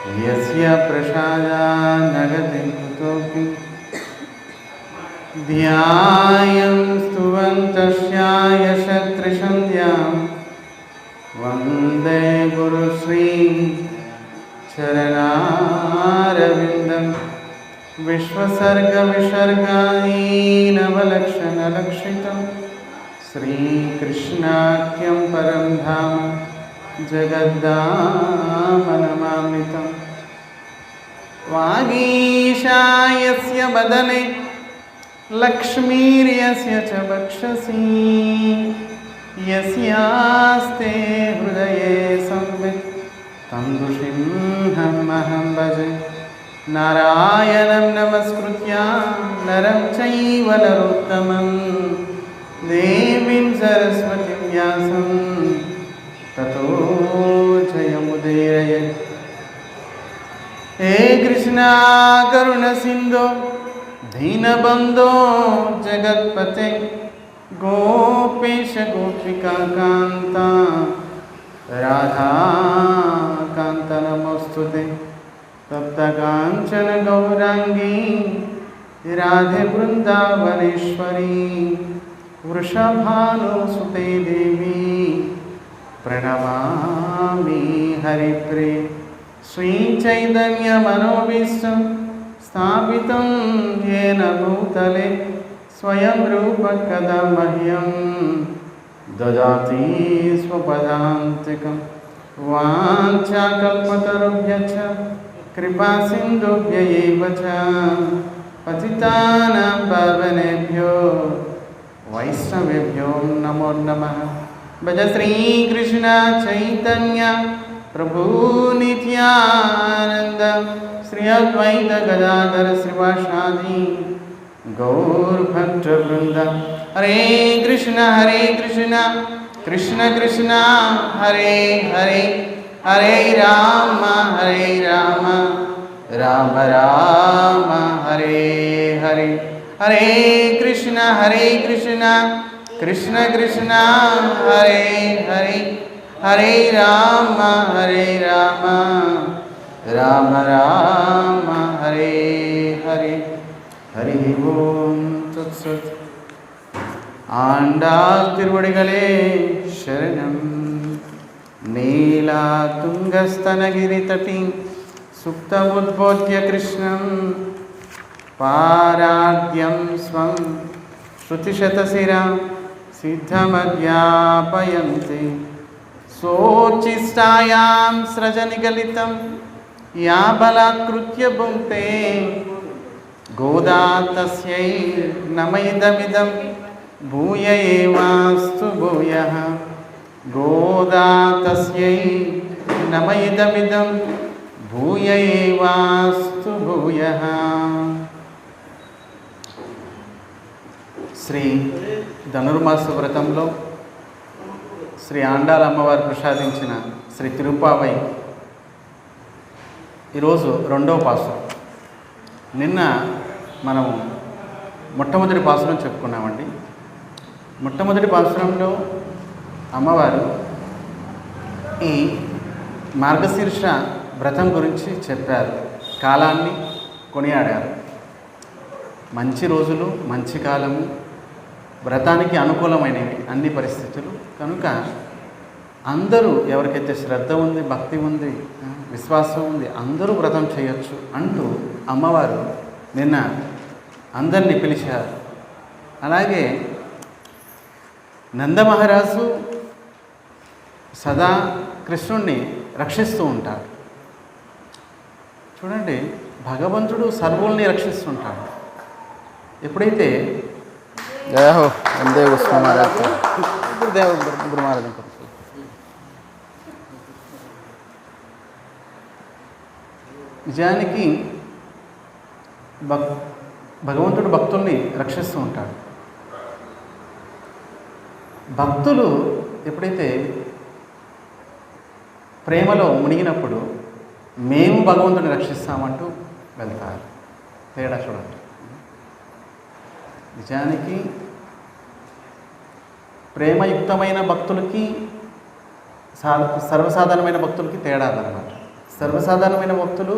यस्य प्रसादान्नगतिं कुतोऽपि ध्यायं स्तुवन्तस्याय शत्रुसन्ध्यां वन्दे गुरुश्री चरणारविन्दं विश्वसर्गविसर्गाणि नवलक्षणलक्षितं श्रीकृष्णाख्यं परं धाम जगद्धाम नमामृतं वागीशायस्य वदने लक्ष्मीर्यस्य च वक्षसि यस्यास्ते हृदये संवित् तं नृसिंहमहं भजे नारायणं नमस्कृत्य नरं चैव नरोत्तमं देवीं सरस्वतीं व्यासं ततो जयमुदीरये। हे कृष्णा करुणसिन्धो दीनबन्धो जगत्पते गोपेश गोपिकान्ता राधाकान्त नमोऽस्तुते। तप्तकाञ्चन गौराङ्गी राधे वृन्दावनेश्वरी वृषभानुसुते देवी प्रणमामि हरिप्रिये। श्रीचैतन्यमनोभीष्टं स्थापितं येन भूतले स्वयं रूपः कदा मह्यं ददाति स्वपदान्तिकं। वाञ्छाकल्पतरुभ्यश्च कृपासिन्धुभ्य एव च पतितानां पावनेभ्यो वैष्णवेभ्यो नमो नमः। भज श्रीकृष्ण चैतन्य प्रभु नित्यानंद श्री अद्वैत गदाधर श्रीवासादि गौरभक्तवृंद। हरे कृष्ण कृष्ण कृष्ण हरे हरे हरे राम राम राम हरे हरे। हरे कृष्ण कृष्ण कृष्ण हरे हरे हरे राम राम राम हरे हरे। हरि ओम तत्सत्। आंडाल तिरुवडिगले शरणं। नीलातुंगस्तनगिरितटी सुप्तमुद्बोध्य कृष्णं पाराद्यं स्वं श्रुतिशतशिरा सिद्धमध्यापयन्ति। सोचिष्टायां सृजनिगलितं या बलात्कृत्य भुङ्क्ते गोदा तस्यै नमः भूय एवास्तु भूयः। गोदा तस्यै नमः भूय एवास्तु भूयः। శ్రీ ధనుర్మాస వ్రతంలో శ్రీ ఆండాల అమ్మవారు ప్రసాదించిన శ్రీ తిరుప్పావై ఈరోజు రెండవ పాసురం. నిన్న మనము మొట్టమొదటి పాసురం చెప్పుకున్నామండి. మొట్టమొదటి పాసురంలో అమ్మవారు ఈ మార్గశీర్ష వ్రతం గురించి చెప్పారు, కాలాన్ని కొనియాడారు. మంచి రోజులు, మంచి కాలము, వ్రతానికి అనుకూలమైనవి అన్ని పరిస్థితులు కనుక అందరూ ఎవరికైతే శ్రద్ధ ఉంది, భక్తి ఉంది, విశ్వాసం ఉంది అందరూ వ్రతం చేయొచ్చు అంటూ అమ్మవారు నిన్న అందరినీ పిలిచారు. అలాగే నందమహారాజు సదా కృష్ణుణ్ణి రక్షిస్తూ ఉంటాడు. చూడండి, భగవంతుడు సర్వుల్ని రక్షిస్తుంటాడు. ఎప్పుడైతే నిజానికి భగవంతుడు భక్తుల్ని రక్షిస్తూ ఉంటాడు. భక్తులు ఎప్పుడైతే ప్రేమలో మునిగినప్పుడు మేము భగవంతుడిని రక్షిస్తామంటూ వెళ్తారు. తేడా చూడండి. నిజానికి ప్రేమయుక్తమైన భక్తులకి సర్వసాధారణమైన భక్తులకి తేడా అన్నమాట. సర్వసాధారణమైన భక్తులు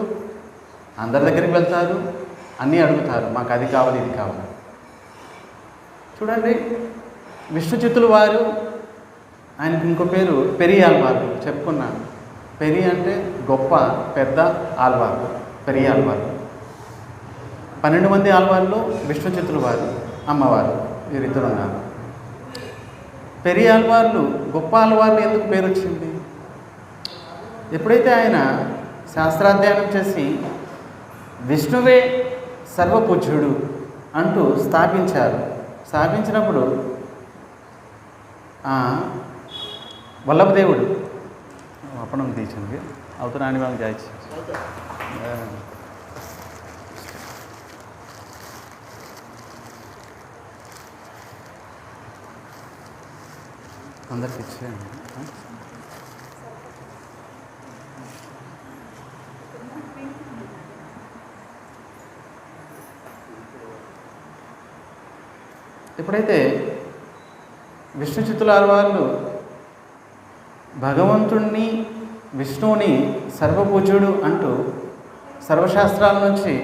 అందరి దగ్గరికి వెళ్తారు, అన్నీ అడుగుతారు, మాకు అది కావాలి ఇది కావాలి. చూడండి, విష్ణు చిత్తులు వారు, ఆయనకి ఇంకో పేరు పెరియాల్వారు చెప్పుకున్నాను. పెరి అంటే గొప్ప పెద్ద ఆల్వారు, పెరియాల్వారు. 12 మంది ఆల్వార్లు విష్ణు చిత్తులు వారు, అమ్మవారు, వీరిద్దరు ఉన్నారు. పెరియాల్వార్లు గొప్ప ఆల్వార్లు ఎందుకు పేరు వచ్చింది? ఎప్పుడైతే ఆయన శాస్త్రాధ్యయనం చేసి విష్ణువే సర్వపూజ్యుడు అంటూ స్థాపించినప్పుడు వల్లభదేవుడు అప్పడం తీసింది అవుతున్నాని వాళ్ళు జాయిచి అందరికి ఇచ్చేయండి. ఎప్పుడైతే విష్ణు చిత్తుల వాళ్ళు భగవంతుణ్ణి విష్ణువుని సర్వపూజ్యుడు అంటూ సర్వశాస్త్రాల నుంచి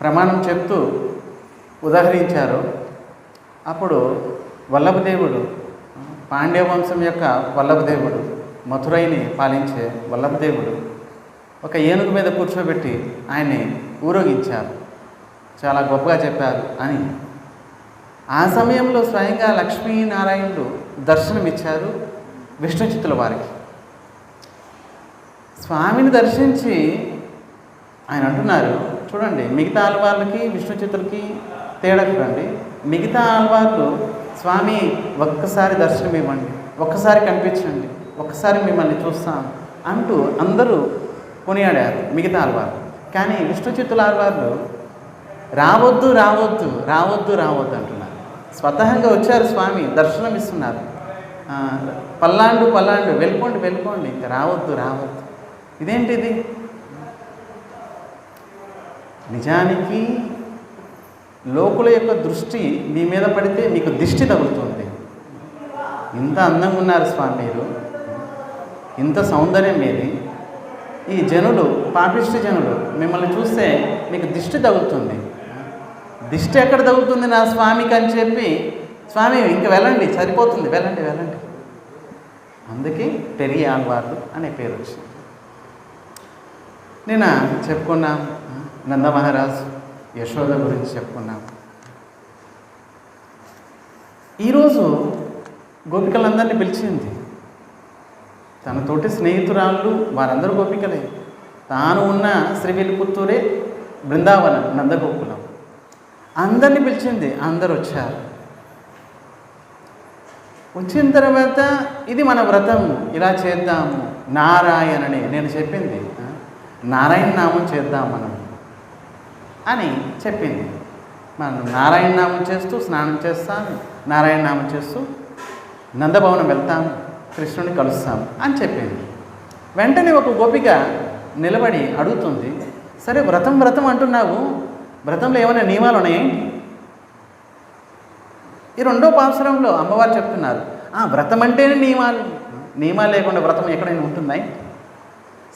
ప్రమాణం చెప్తూ ఉదాహరించారు. అప్పుడు వల్లభదేవుడు, పాండ్య వంశం యొక్క వల్లభదేవుడు, మథురైని పాలించే వల్లభదేవుడు ఒక ఏనుగు మీద కూర్చోబెట్టి ఆయన్ని ఊరేగించారు. చాలా గొప్పగా చెప్పారు అని. ఆ సమయంలో స్వయంగా లక్ష్మీనారాయణుడు దర్శనమిచ్చారు విష్ణు చిత్తుల వారికి. స్వామిని దర్శించి ఆయన అంటున్నారు, చూడండి, మిగతా ఆల్వార్లకి విష్ణు చిత్తులకి తేడా చూడండి. మిగతా ఆల్వార్లు స్వామి ఒక్కసారి దర్శనం ఇవ్వండి, ఒక్కసారి కనిపించండి, ఒక్కసారి మిమ్మల్ని చూస్తాం అంటూ అందరూ కొనియాడారు మిగతా ఆల్వార్లు. కానీ విష్ణు చిత్తుల ఆల్వార్లు రావద్దు రావద్దు రావద్దు రావద్దు అంటున్నారు. స్వతహంగా వచ్చారు స్వామి, దర్శనం ఇస్తున్నారు. పల్లాండు వెళ్ళిపోండి వెళ్ళిపోండి, ఇంకా రావద్దు రావద్దు. ఇదేంటిది? నిజానికి లోకుల యొక్క దృష్టి మీ మీద పడితే మీకు దిష్టి తగులుతుంది. ఇంత అందంగా ఉన్నారు స్వామి మీరు, ఇంత సౌందర్యం మీది, ఈ జనులు, పాపిష్టి జనులు మిమ్మల్ని చూస్తే మీకు దిష్టి తగులుతుంది. దిష్టి ఎక్కడ తగులుతుంది నా స్వామికి అని చెప్పి, స్వామి ఇంక వెళ్ళండి, సరిపోతుంది, వెళ్ళండి వెళ్ళండి. అందుకే పెరియాల్వార్లు అనే పేరు వచ్చింది. నేను చెప్పుకున్నాం నందమహారాజు యశోద గురించి చెప్పుకున్నాం. ఈరోజు గోపికలందరినీ పిలిచింది. తన తోటి స్నేహితురాళ్ళు వారందరూ గోపికలే. తాను ఉన్న శ్రీవిల్లిపుత్తూరే బృందావనం, నందగోకులం. అందరినీ పిలిచింది, అందరు వచ్చారు. వచ్చిన తర్వాత ఇది మన వ్రతం, ఇలా చేద్దాము, నారాయణని నేను చెప్పింది, నారాయణ నామం చేద్దాం మనం అని చెప్పింది. మనం నారాయణ నామం చేస్తూ స్నానం చేస్తాం, నారాయణ నామం చేస్తూ నందభవనం వెళ్తాం, కృష్ణుని కలుస్తాం అని చెప్పింది. వెంటనే ఒక గోపిక నిలబడి అడుగుతుంది, సరే వ్రతం వ్రతం అంటున్నావు, వ్రతంలో ఏమైనా నియమాలు ఉన్నాయేంటి? ఈ 2వ పాసురంలో అమ్మవారు చెప్తున్నారు, వ్రతం అంటేనే నియమాలు, నియమాలు లేకుండా వ్రతం ఎక్కడైనా ఉంటున్నాయి?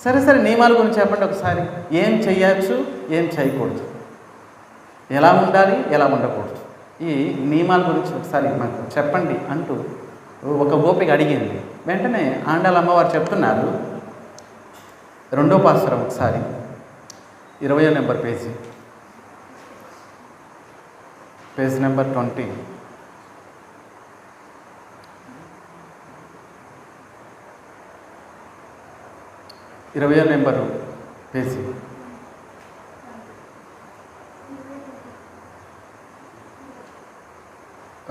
సరే సరే నియమాల గురించి చెప్పండి ఒకసారి. ఏం చెయ్యచ్చు, ఏం చేయకూడదు, ఎలా ఉండాలి, ఎలా ఉండకూడదు, ఈ నియమాల గురించి ఒకసారి మాకు చెప్పండి అంటూ ఒక గోపిక అడిగింది. వెంటనే ఆండాల అమ్మవారు చెప్తున్నారు, 2వ పాసురం ఒకసారి 20వ నెంబర్ పేజీ నెంబర్ 20. ఇరవయో నెంబరు పేజీ.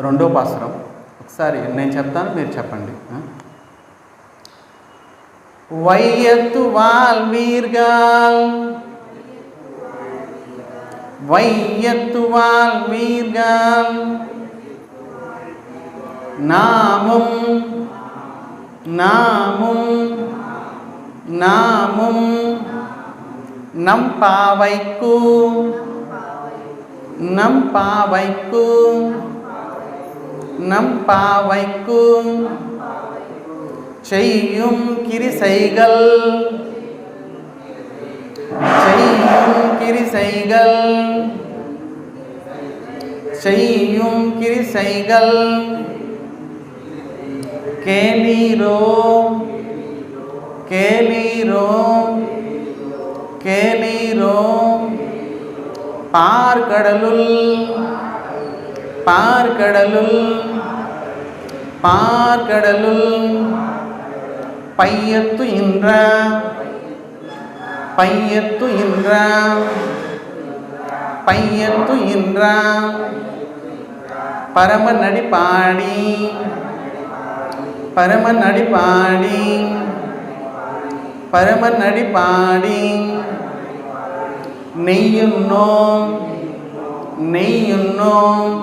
రెండో పాసురం ఒకసారి నేను చెప్తాను, మీరు చెప్పండి. వైయత్తు వాల్మీర్గాల్, వైయత్తు వాల్మీర్గాల్, నామం నామం நாமும் நம் பாவைக்கு நம் பாவைக்கு நம் பாவைக்கு செய்யும் கிரிசைகள் கிரிசைகள் செய்யும் கிரிசைகள் கேளீரோ கேளீரோ கேளீரோ பார்க்கடலுள் பார்க்கடலுள் பார்க்கடலுள் பையத்துயின்ற பையத்துயின்ற பையத்துயின்ற பரமநடி பாடி பரமநடி பாடி பரமநடி பாடி நெய்யுண்ணோம் நெய்யுண்ணோம்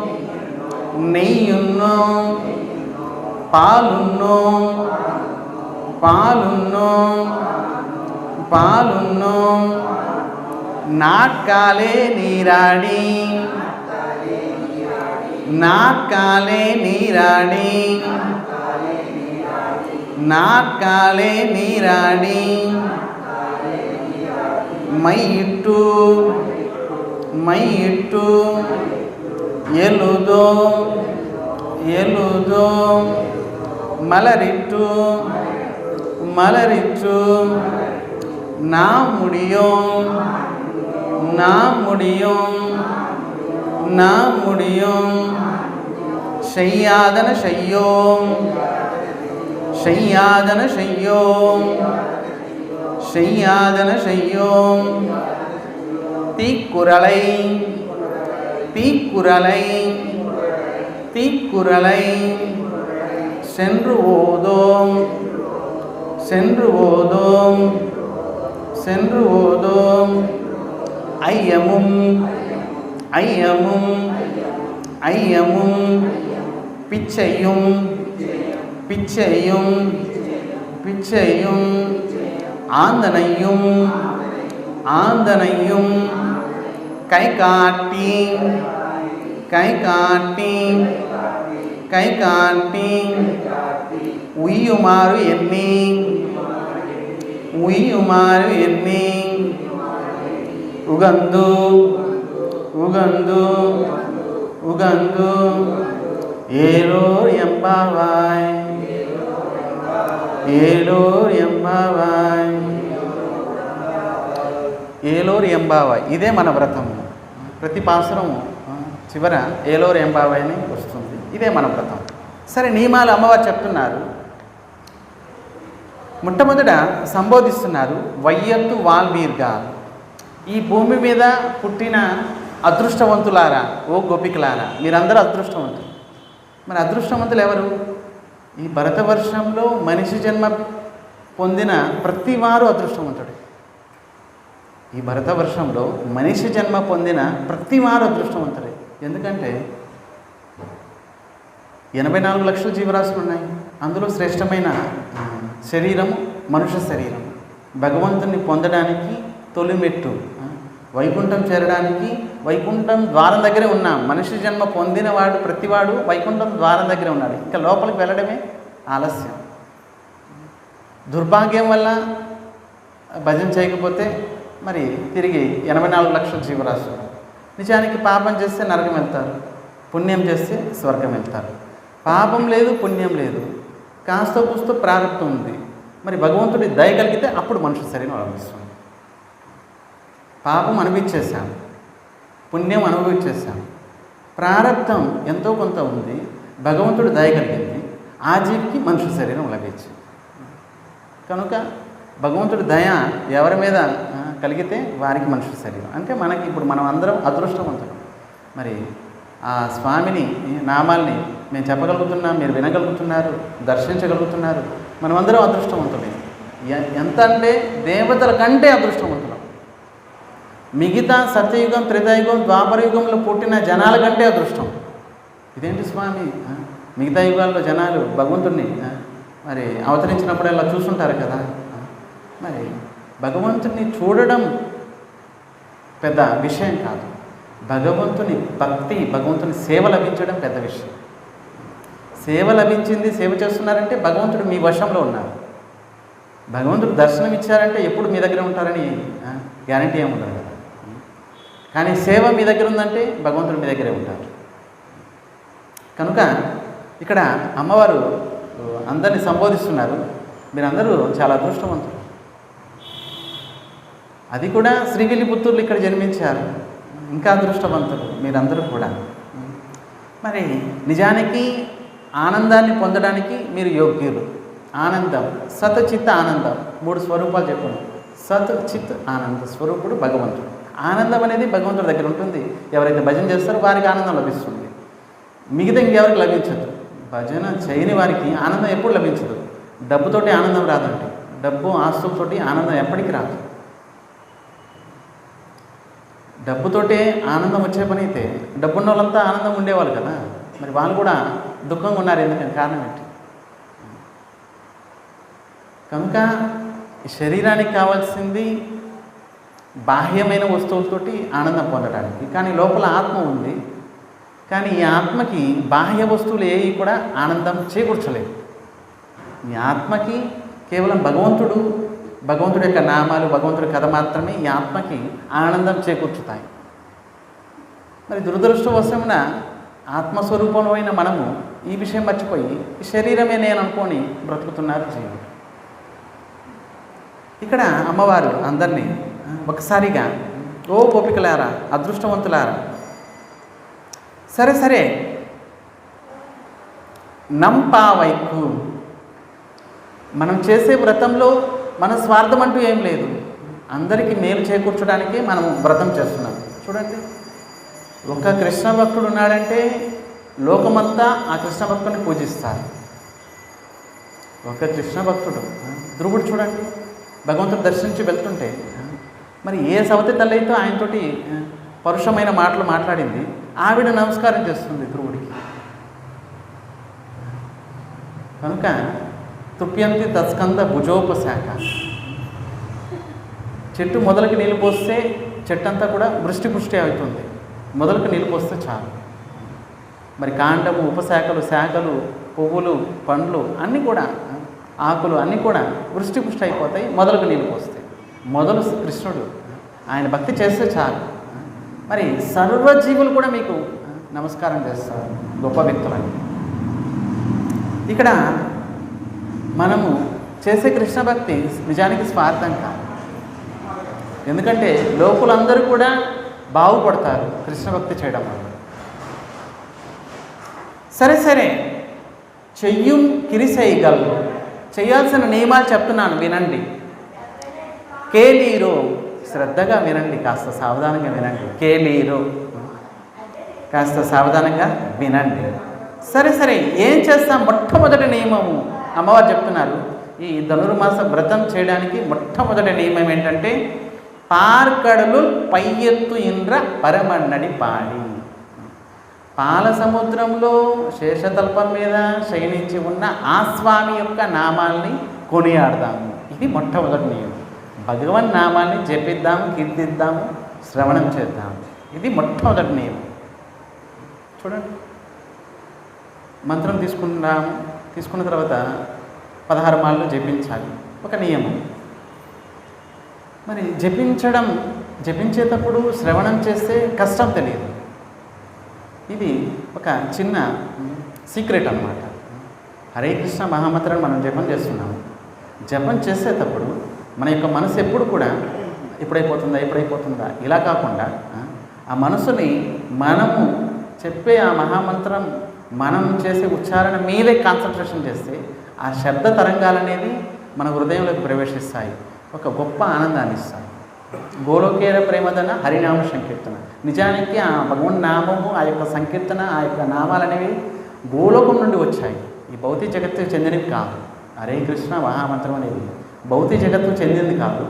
நெய்யுண்ணோம் பாலுண்ணோம் பாலுண்ணோம் பாலுண்ணோம் நாட்காலே நீராடி நாட்காலே நீராடி நாட்காலே நீராடி மையிட்டு மையிಟ್ಟು ಎಲುದೋ ಎಲುದೋ ಮಲರಿಟ್ಟು ಮಲರಿಟ್ಟು ನಾ முடியும் நா முடியும் நா முடியும் செய்யாதன செய்யோம் செய்யாதன செய்யோம் செய்யாதன செய்யோம் தீக்குறளை தீக்குறளை தீக்குறளை சென்று ஓதோம் சென்று ஓதோம் சென்று ஓதோம் ஐயமும் ஐயமும் ஐயமும் பிச்சையும் பிச்சையும் பிச்சையும் ஆந்தனையும் ஆந்தனையும் கை காட்டி கை காட்டி கை காட்டி உய்யுமாறு எண்ணி உய்யுமாறு எண்ணி உகந்து உகந்து உகந்து ஏலோர் எம்பாவாய் ఏలూరు ఎంబావాయ్ ఏలూరు ఎంబావాయ్ ఇదే మన వ్రతం. ప్రతి పాసురం చివర ఏలూరు ఎంబావాయ్ అని వస్తుంది. ఇదే మన వ్రతం. సరే, నియమాలు అమ్మవారు చెప్తున్నారు. మొట్టమొదట సంబోధిస్తున్నారు వైయత్తు వాల్మీర్గా. ఈ భూమి మీద పుట్టిన అదృష్టవంతులారా, ఓ గోపికలారా, మీరందరూ అదృష్టవంతులు. మరి అదృష్టవంతులు ఎవరు? ఈ భరతవర్షంలో మనిషి జన్మ పొందిన ప్రతివారు అదృష్టవంతుడే. ఈ భరతవర్షంలో మనిషి జన్మ పొందిన ప్రతివారు అదృష్టవంతుడే. ఎందుకంటే 84 లక్షల జీవరాశులు ఉన్నాయి. అందులో శ్రేష్టమైన శరీరము మనుష్య శరీరం. భగవంతుని పొందడానికి తొలిమెట్టు, వైకుంఠం చేరడానికి వైకుంఠం ద్వారం దగ్గరే ఉన్నాం. మనిషి జన్మ పొందినవాడు ప్రతివాడు వైకుంఠం ద్వారం దగ్గరే ఉన్నాడు. ఇంకా లోపలికి వెళ్ళడమే ఆలస్యం. దుర్భాగ్యం వల్ల భజన చేయకపోతే మరి తిరిగి 84 లక్షల జీవరాశులు. నిజానికి పాపం చేస్తే నరకం వెళ్తారు, పుణ్యం చేస్తే స్వర్గం వెళ్తారు. పాపం లేదు, పుణ్యం లేదు, కాస్త కూస్తో ప్రారంభం ఉంది. మరి భగవంతుడి దయ కలిగితే అప్పుడు మనుషుల శరీరం అనుభవిస్తుంది. పాపం అనుభవించేశాం, పుణ్యం అనుభవించేశాం, ప్రారంధం ఎంతో కొంత ఉంది, భగవంతుడు దయ కలిగింది, ఆ జీవికి మనుషుల శరీరం లభించింది. కనుక భగవంతుడి దయ ఎవరి మీద కలిగితే వారికి మనుషుల శరీరం. అంటే మనకి ఇప్పుడు మనం అందరం అదృష్టవంతులం. మరి ఆ స్వామిని నామాల్ని మేము చెప్పగలుగుతున్నాం, మీరు వినగలుగుతున్నారు, దర్శించగలుగుతున్నారు. మనమందరం అదృష్టవంతులే. ఎంత అంటే దేవతల కంటే అదృష్టవంతులం. మిగతా సత్యయుగం, త్రేతాయుగం, ద్వాపరయుగంలో పుట్టిన జనాల కంటే అదృష్టం. ఇదేంటి స్వామి, మిగతా యుగాల్లో జనాలు భగవంతుడిని మరి అవతరించినప్పుడు ఇలా చూస్తుంటారు కదా. మరి భగవంతుని చూడడం పెద్ద విషయం కాదు, భగవంతుని భక్తి, భగవంతుని సేవ లభించడం పెద్ద విషయం. సేవ లభించింది, సేవ చేస్తున్నారంటే భగవంతుడు మీ వశంలో ఉన్నారు. భగవంతుడు దర్శనం ఇచ్చారంటే ఎప్పుడు మీ దగ్గర ఉంటారని గ్యారంటీ ఏముండదు కదా. కానీ సేవ మీ దగ్గర ఉందంటే భగవంతుడు మీ దగ్గరే ఉంటారు. కనుక ఇక్కడ అమ్మవారు అందరినీ సంబోధిస్తున్నారు, మీరందరూ చాలా అదృష్టవంతులు. అది కూడా శ్రీవిల్లిపుత్తూరులు ఇక్కడ జన్మించారు, ఇంకా అదృష్టవంతులు మీరందరూ కూడా. మరి నిజానికి ఆనందాన్ని పొందడానికి మీరు యోగ్యులు. ఆనందం, సత్ చిత్ ఆనందం, 3 స్వరూపాలు చెప్పాను. సత్ చిత్ ఆనంద స్వరూపుడు భగవంతుడు. ఆనందం అనేది భగవంతుడి దగ్గర ఉంటుంది. ఎవరైతే భజన చేస్తారో వారికి ఆనందం లభిస్తుంది, మిగతా ఇంకెవరికి లభించదు. భజన చేయని వారికి ఆనందం ఎప్పుడు లభించదు. డబ్బుతోటి ఆనందం రాదండి, డబ్బు ఆస్తులతోటి ఆనందం ఎప్పటికీ రాదు. డబ్బుతోటే ఆనందం వచ్చే పని అయితే డబ్బున్న వాళ్ళంతా ఆనందం ఉండేవాళ్ళు కదా, మరి వాళ్ళు కూడా దుఃఖంగా ఉన్నారు. ఎందుకని? కారణం ఏంటి? కనుక శరీరానికి కావాల్సింది బాహ్యమైన వస్తువులతోటి ఆనందం పొందడానికి, కానీ లోపల ఆత్మ ఉంది. కానీ ఈ ఆత్మకి బాహ్య వస్తువులు ఏవి కూడా ఆనందం చేకూర్చలేవు. ఈ ఆత్మకి కేవలం భగవంతుడి యొక్క నామాలు, భగవంతుడి కథ మాత్రమే ఈ ఆత్మకి ఆనందం చేకూర్చుతాయి. మరి దురదృష్టవశమున ఆత్మస్వరూపమైన మనము ఈ విషయం మర్చిపోయి ఈ శరీరమే నేను అనుకొని బ్రతుకుతున్నారు జీవులు. ఇక్కడ అమ్మవారు అందరినీ ఒకసారిగా, ఓ గోపికలారా, అదృష్టవంతులారా, సరే నంపావైకు, మనం చేసే వ్రతంలో మన స్వార్థం అంటూ ఏం లేదు, అందరికీ మేలు చేకూర్చడానికి మనం వ్రతం చేస్తున్నాం. చూడండి, ఒక కృష్ణ భక్తుడు ఉన్నాడంటే లోకమంతా ఆ కృష్ణ భక్తుని పూజిస్తారు. ఒక కృష్ణ భక్తుడు, ధ్రువుడు చూడండి, భగవంతుడు దర్శించి వెళ్తుంటే మరి ఏ సవతి తల్లి అయితే ఆయనతోటి పరుషమైన మాటలు మాట్లాడింది, ఆవిడ నమస్కారం చేస్తుంది ధ్రువుడికి. కనుక తుప్యంతి తస్కంద భుజోపశాఖ, చెట్టు మొదలకి నీళ్ళు పోస్తే చెట్టు అంతా కూడా వృష్టి అవుతుంది. మొదలకు నీళ్ళు పోస్తే చాలు. మరి కాండము, ఉపశాఖలు, శాఖలు, పువ్వులు, పండ్లు అన్నీ కూడా, ఆకులు అన్నీ కూడా వృష్టి అయిపోతాయి మొదలకు నీళ్ళు పోస్తాయి. మొదలు కృష్ణుడు, ఆయన భక్తి చేస్తే చాలు. మరి సర్వజీవులు కూడా మీకు నమస్కారం చేస్తారు, గొప్ప వ్యక్తులని. ఇక్కడ మనము చేసే కృష్ణ భక్తి నిజానికి స్వార్థం కాదు. ఎందుకంటే లోకులందరూ కూడా బాగుపడతారు కృష్ణ భక్తి చేయడం వల్ల. సరే చెయ్యం కిరిసైగలు, చేయాల్సిన నియమాలు చెప్తున్నాను వినండి. కేలీరో, శ్రద్ధగా వినండి, కాస్త సావధానంగా వినండి. కేలీరో, కాస్త సావధానంగా వినండి. సరే ఏం చేస్తాం? మొట్టమొదటి నియమము అమ్మవారు చెప్తున్నారు. ఈ ధనుర్మాస వ్రతం చేయడానికి మొట్టమొదటి నియమం ఏంటంటే, పార్కడలు పైయెత్తు ఇంద్ర పరమన్నడి పాడి, పాల సముద్రంలో శేషతల్పం మీద శయనించి ఉన్న ఆ స్వామి యొక్క నామాల్ని కొనియాడదాము. ఇది మొట్టమొదటి నియమం. భగవన్ నామాన్ని జపిద్దాము, కీర్తిద్దాము, శ్రవణం చేద్దాము. ఇది మొట్టమొదటి నియమం. చూడండి, మంత్రం తీసుకున్న తర్వాత 16 మాలలు జపించాలి, ఒక నియమం. మరి జపించేటప్పుడు శ్రవణం చేస్తే కష్టం తెలియదు. ఇది ఒక చిన్న సీక్రెట్ అన్నమాట. హరే కృష్ణ మహామంత్రాన్ని మనం జపం చేస్తున్నాము. జపం చేసేటప్పుడు మన యొక్క మనసు ఎప్పుడు కూడా ఎప్పుడైపోతుందా ఇలా కాకుండా ఆ మనసుని మనము చెప్పే ఆ మహామంత్రం, మనం చేసే ఉచ్చారణ మీదే కాన్సన్ట్రేషన్ చేస్తే ఆ శబ్ద తరంగాలు అనేది మన హృదయంలోకి ప్రవేశిస్తాయి, ఒక గొప్ప ఆనందాన్ని ఇస్తాయి. గోలోకేర ప్రేమదన హరినామ సంకీర్తన. నిజానికి ఆ భగవన్ నామము, ఆ యొక్క సంకీర్తన, ఆ యొక్క నామాలు అనేవి గోలోకం నుండి వచ్చాయి, ఈ భౌతిక జగత్తుకు చెందినవి కాదు. హరే కృష్ణ మహామంత్రం అనేది భౌతిక జగత్తుకు చెందింది కాదు.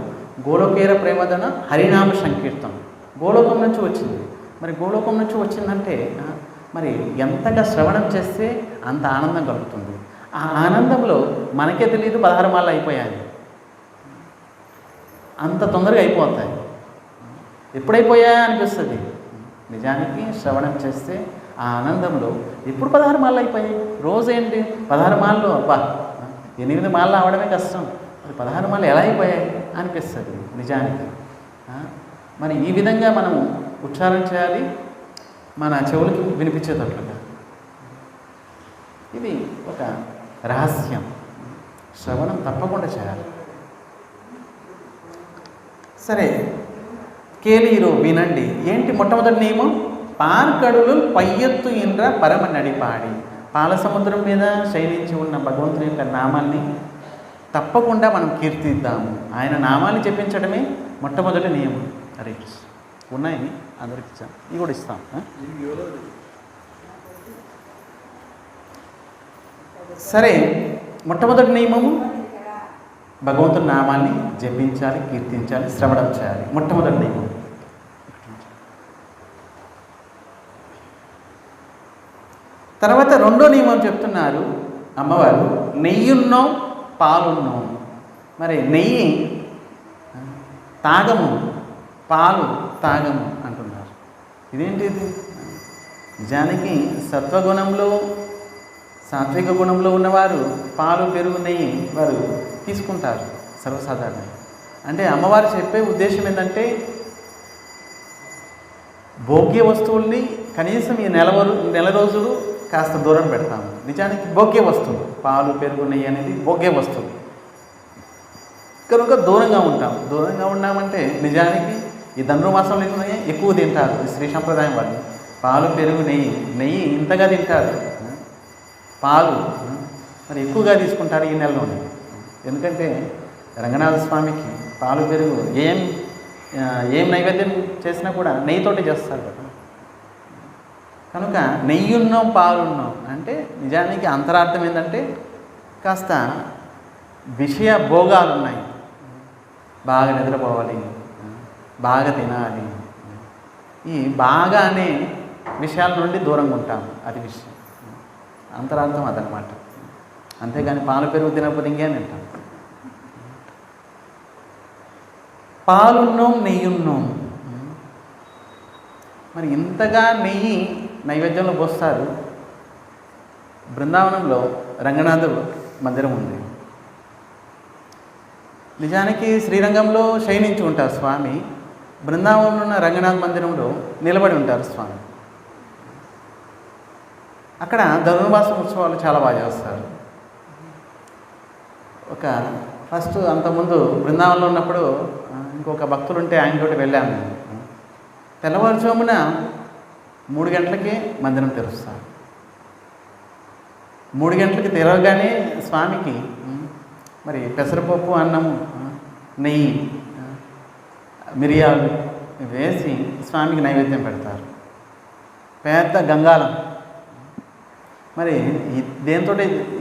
గోలోకేర ప్రేమదన హరినామ సంకీర్తన గోలోకం నుంచి వచ్చింది. మరి గోలోకం నుంచి వచ్చిందంటే మరి ఎంతగా శ్రవణం చేస్తే అంత ఆనందం కలుగుతుంది. ఆ ఆనందంలో మనకే తెలియదు 16 మాలలు అయిపోయాయి, అంత తొందరగా అయిపోతాయి. ఎప్పుడైపోయాయా అనిపిస్తుంది. నిజానికి శ్రవణం చేస్తే ఆ ఆనందంలో ఎప్పుడు 16 మాలలు అయిపోయాయి. రోజు ఏంటి 16 మాలలు, అబ్బా 8 మాలలు అవడమే కష్టం, మరి 16 మాలలు ఎలా అయిపోయాయి అనిపిస్తుంది నిజానికి. మరి ఈ విధంగా మనము ఉచ్చారణ చేయాలి, మన చెవులకి వినిపించేటట్లుగా. ఇది ఒక రహస్యం. శ్రవణం తప్పకుండా చేయాలి. సరే, కేలీరు వినండి. ఏంటి మొట్టమొదటి నియమం? పార్కడులు పయ్యత్తు ఇంద్ర పరమ నడిపాడి. పాల సముద్రం మీద శయనించి ఉన్న భగవంతుని యొక్క నామాన్ని తప్పకుండా మనం కీర్తిద్దాము. ఆయన నామాన్ని చెప్పించడమే మొట్టమొదటి నియమం. అరే ఉన్నాయి, అందరికి ఇచ్చాం, ఇవి కూడా ఇస్తాం. సరే, మొట్టమొదటి నియమము భగవంతుని నామాన్ని జపించాలి, కీర్తించాలి, శ్రవణం చేయాలి. మొట్టమొదటి నియమం. తర్వాత రెండో నియమం చెప్తున్నారు అమ్మవారు, నెయ్యున్నో పాలున్నో. మరి నెయ్యి తాగము, పాలు తాగము అంటున్నారు. ఇదేంటిది? నిజానికి సత్వగుణంలో, సాత్విక గుణంలో ఉన్నవారు పాలు, పెరుగు, నెయ్యి వారు తీసుకుంటారు సర్వసాధారణంగా. అంటే అమ్మవారు చెప్పే ఉద్దేశం ఏంటంటే భోగ్య వస్తువుల్ని కనీసం ఈ నెల రోజులు కాస్త దూరం పెడతాము. నిజానికి భోగ్య వస్తువులు, పాలు, పెరుగు, నెయ్యి అనేది భోగ్య వస్తువులు కనుక దూరంగా ఉంటాం. దూరంగా ఉన్నామంటే నిజానికి ఈ ధనుర్మాసంలో ఎక్కువ తింటారు ఈ శ్రీ సంప్రదాయం వాళ్ళు. పాలు, పెరుగు, నెయ్యి ఇంతగా తింటారు. పాలు మరి ఎక్కువగా తీసుకుంటారు ఈ నెలలోనే. ఎందుకంటే రంగనాథ స్వామికి పాలు, పెరుగు ఏం నైవేద్యం చేసినా కూడా నెయ్యితోటి చేస్తారు కదా. కనుక నెయ్యున్నాం, పాలున్నాం అంటే నిజానికి అంతరార్థం ఏంటంటే కాస్త విషయ భోగాలు ఉన్నాయి. బాగా నిద్రపోవాలి, బాగా తినాలి, ఈ బాగా అనే విషయాల నుండి దూరంగా ఉంటాం. అది విషయం, అంతరార్థం అదనమాట. అంతేగాని పాలు, పెరుగు తినకపోతే ఇంకేం తింటాం. పాలున్నాం, నెయ్యున్నాం. మరి ఇంతగా నెయ్యి నైవేద్యంలో పోస్తారు. బృందావనంలో రంగనాథ మందిరం ఉంది. నిజానికి శ్రీరంగంలో శయనించి ఉంటారు స్వామి. బృందావనంలో ఉన్న రంగనాథ మందిరంలో నిలబడి ఉంటారు స్వామి. అక్కడ ధనుర్మాసం ఉత్సవాలు చాలా బాగా చేస్తారు. ఫస్ట్ అంతకుముందు బృందావనంలో ఉన్నప్పుడు ఇంకొక భక్తులు ఉంటే ఆయనతోటి వెళ్ళాను నేను. తెల్లవారుజామున 3 గంటలకి మందిరం తెరుస్తారు. 3 గంటలకి తెరవగానే స్వామికి మరి పెసరపప్పు, అన్నము, నెయ్యి, మిరియాలు వేసి స్వామికి నైవేద్యం పెడతారు. పెద్ద గంగాళం, మరి దేంతో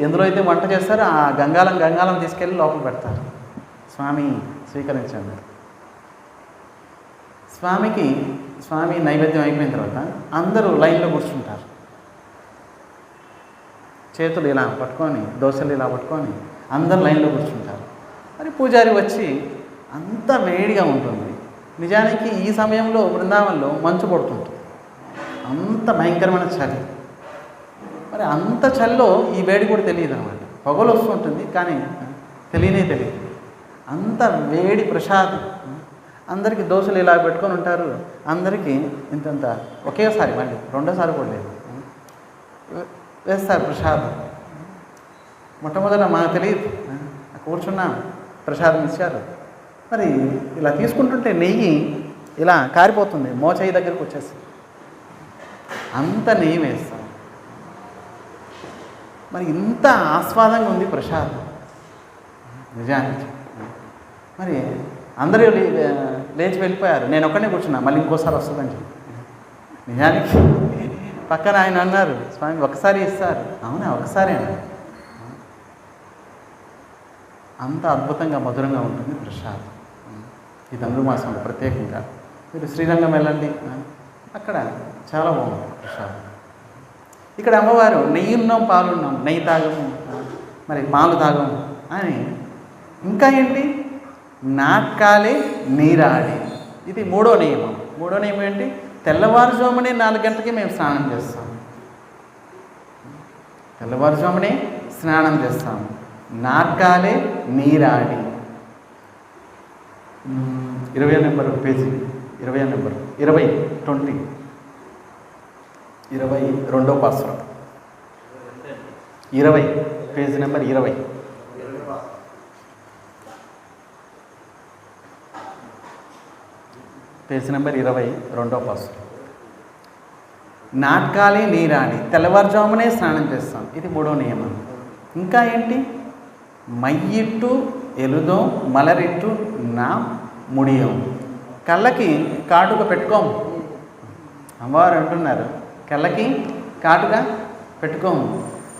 ఎందులో అయితే వంట చేస్తారో ఆ గంగాళం తీసుకెళ్ళి లోపల పెడతారు. స్వామి స్వీకరించండి. స్వామి నైవేద్యం అయిపోయిన తర్వాత అందరూ లైన్లో కూర్చుంటారు. చేతులు ఇలా పట్టుకొని, దోశలు ఇలా పట్టుకొని అందరు లైన్లో కూర్చుంటారు. మరి పూజారి వచ్చి అంత వేడిగా ఉంటుంది. నిజానికి ఈ సమయంలో బృందావనంలో మంచు పడుతుంటుంది, అంత భయంకరమైన చలి. మరి అంత చలిలో ఈ వేడి కూడా తెలియదు అనమాట. పొగలు వస్తుంటుంది కానీ తెలియదు. అంత వేడి ప్రసాదం. అందరికీ దోశలు ఇలా పెట్టుకొని ఉంటారు. అందరికీ ఇంతంత ఒకేసారి, మళ్ళీ రెండోసారి కూడా లేదు, వేస్తారు ప్రసాదం. మొట్టమొదట మాకు తెలియదు, కూర్చున్నాం, ప్రసాదం ఇచ్చారు. మరి ఇలా తీసుకుంటుంటే నెయ్యి ఇలా కారిపోతుంది, మోచేయి దగ్గరకు వచ్చేసి అంత నెయ్యి వేస్తాం. మరి ఇంత ఆస్వాదంగా ఉంది ప్రసాదం నిజానికి. మరి అందరూ లేచి వెళ్ళిపోయారు. నేను ఒక్కనే కూర్చున్నా, మళ్ళీ ఇంకోసారి వస్తుందని చెప్పి. నిజానికి పక్కన ఆయన అన్నారు, స్వామి ఒకసారి ఇస్తారు. అవునా, ఒకసారేనా? అంత అద్భుతంగా మధురంగా ఉంటుంది ప్రసాదం ఈ ధనుర్మాసంలో. ప్రత్యేకంగా మీరు శ్రీరంగం వెళ్ళండి, అక్కడ చాలా బాగుంటుంది ప్రసాదం. ఇక్కడ అమ్మవారు నెయ్యున్నాం, పాలున్నాం, నెయ్యి తాగము, మరి పాలు తాగము అని. ఇంకా ఏంటి? నాట్కాలే నీరాడి. ఇది మూడో నియమం. మూడో నియమం ఏంటి? తెల్లవారుజామునే 4 గంటలకి మేము స్నానం చేస్తాము. తెల్లవారుజామునే స్నానం చేస్తాము. నాట్కాలే నీరాడి. 20వ నెంబర్ పేజీ 20 నెంబర్ 20 22వ password 20 page number 20 page number 22వ పాస్వర్డ్. నాట్కాలి నీరాడి తెల్లవారుజామునే స్నానం చేస్తాం, ఇది 3వ నియమం. ఇంకా ఏంటి? మయ్యిట్టు ఎలుదో మలరిట్టు నా ముడియం, కళ్ళకి కాటుక పెట్టుకోము. అమ్మవారు అంటున్నారు కళ్ళకి కాటుక పెట్టుకోము,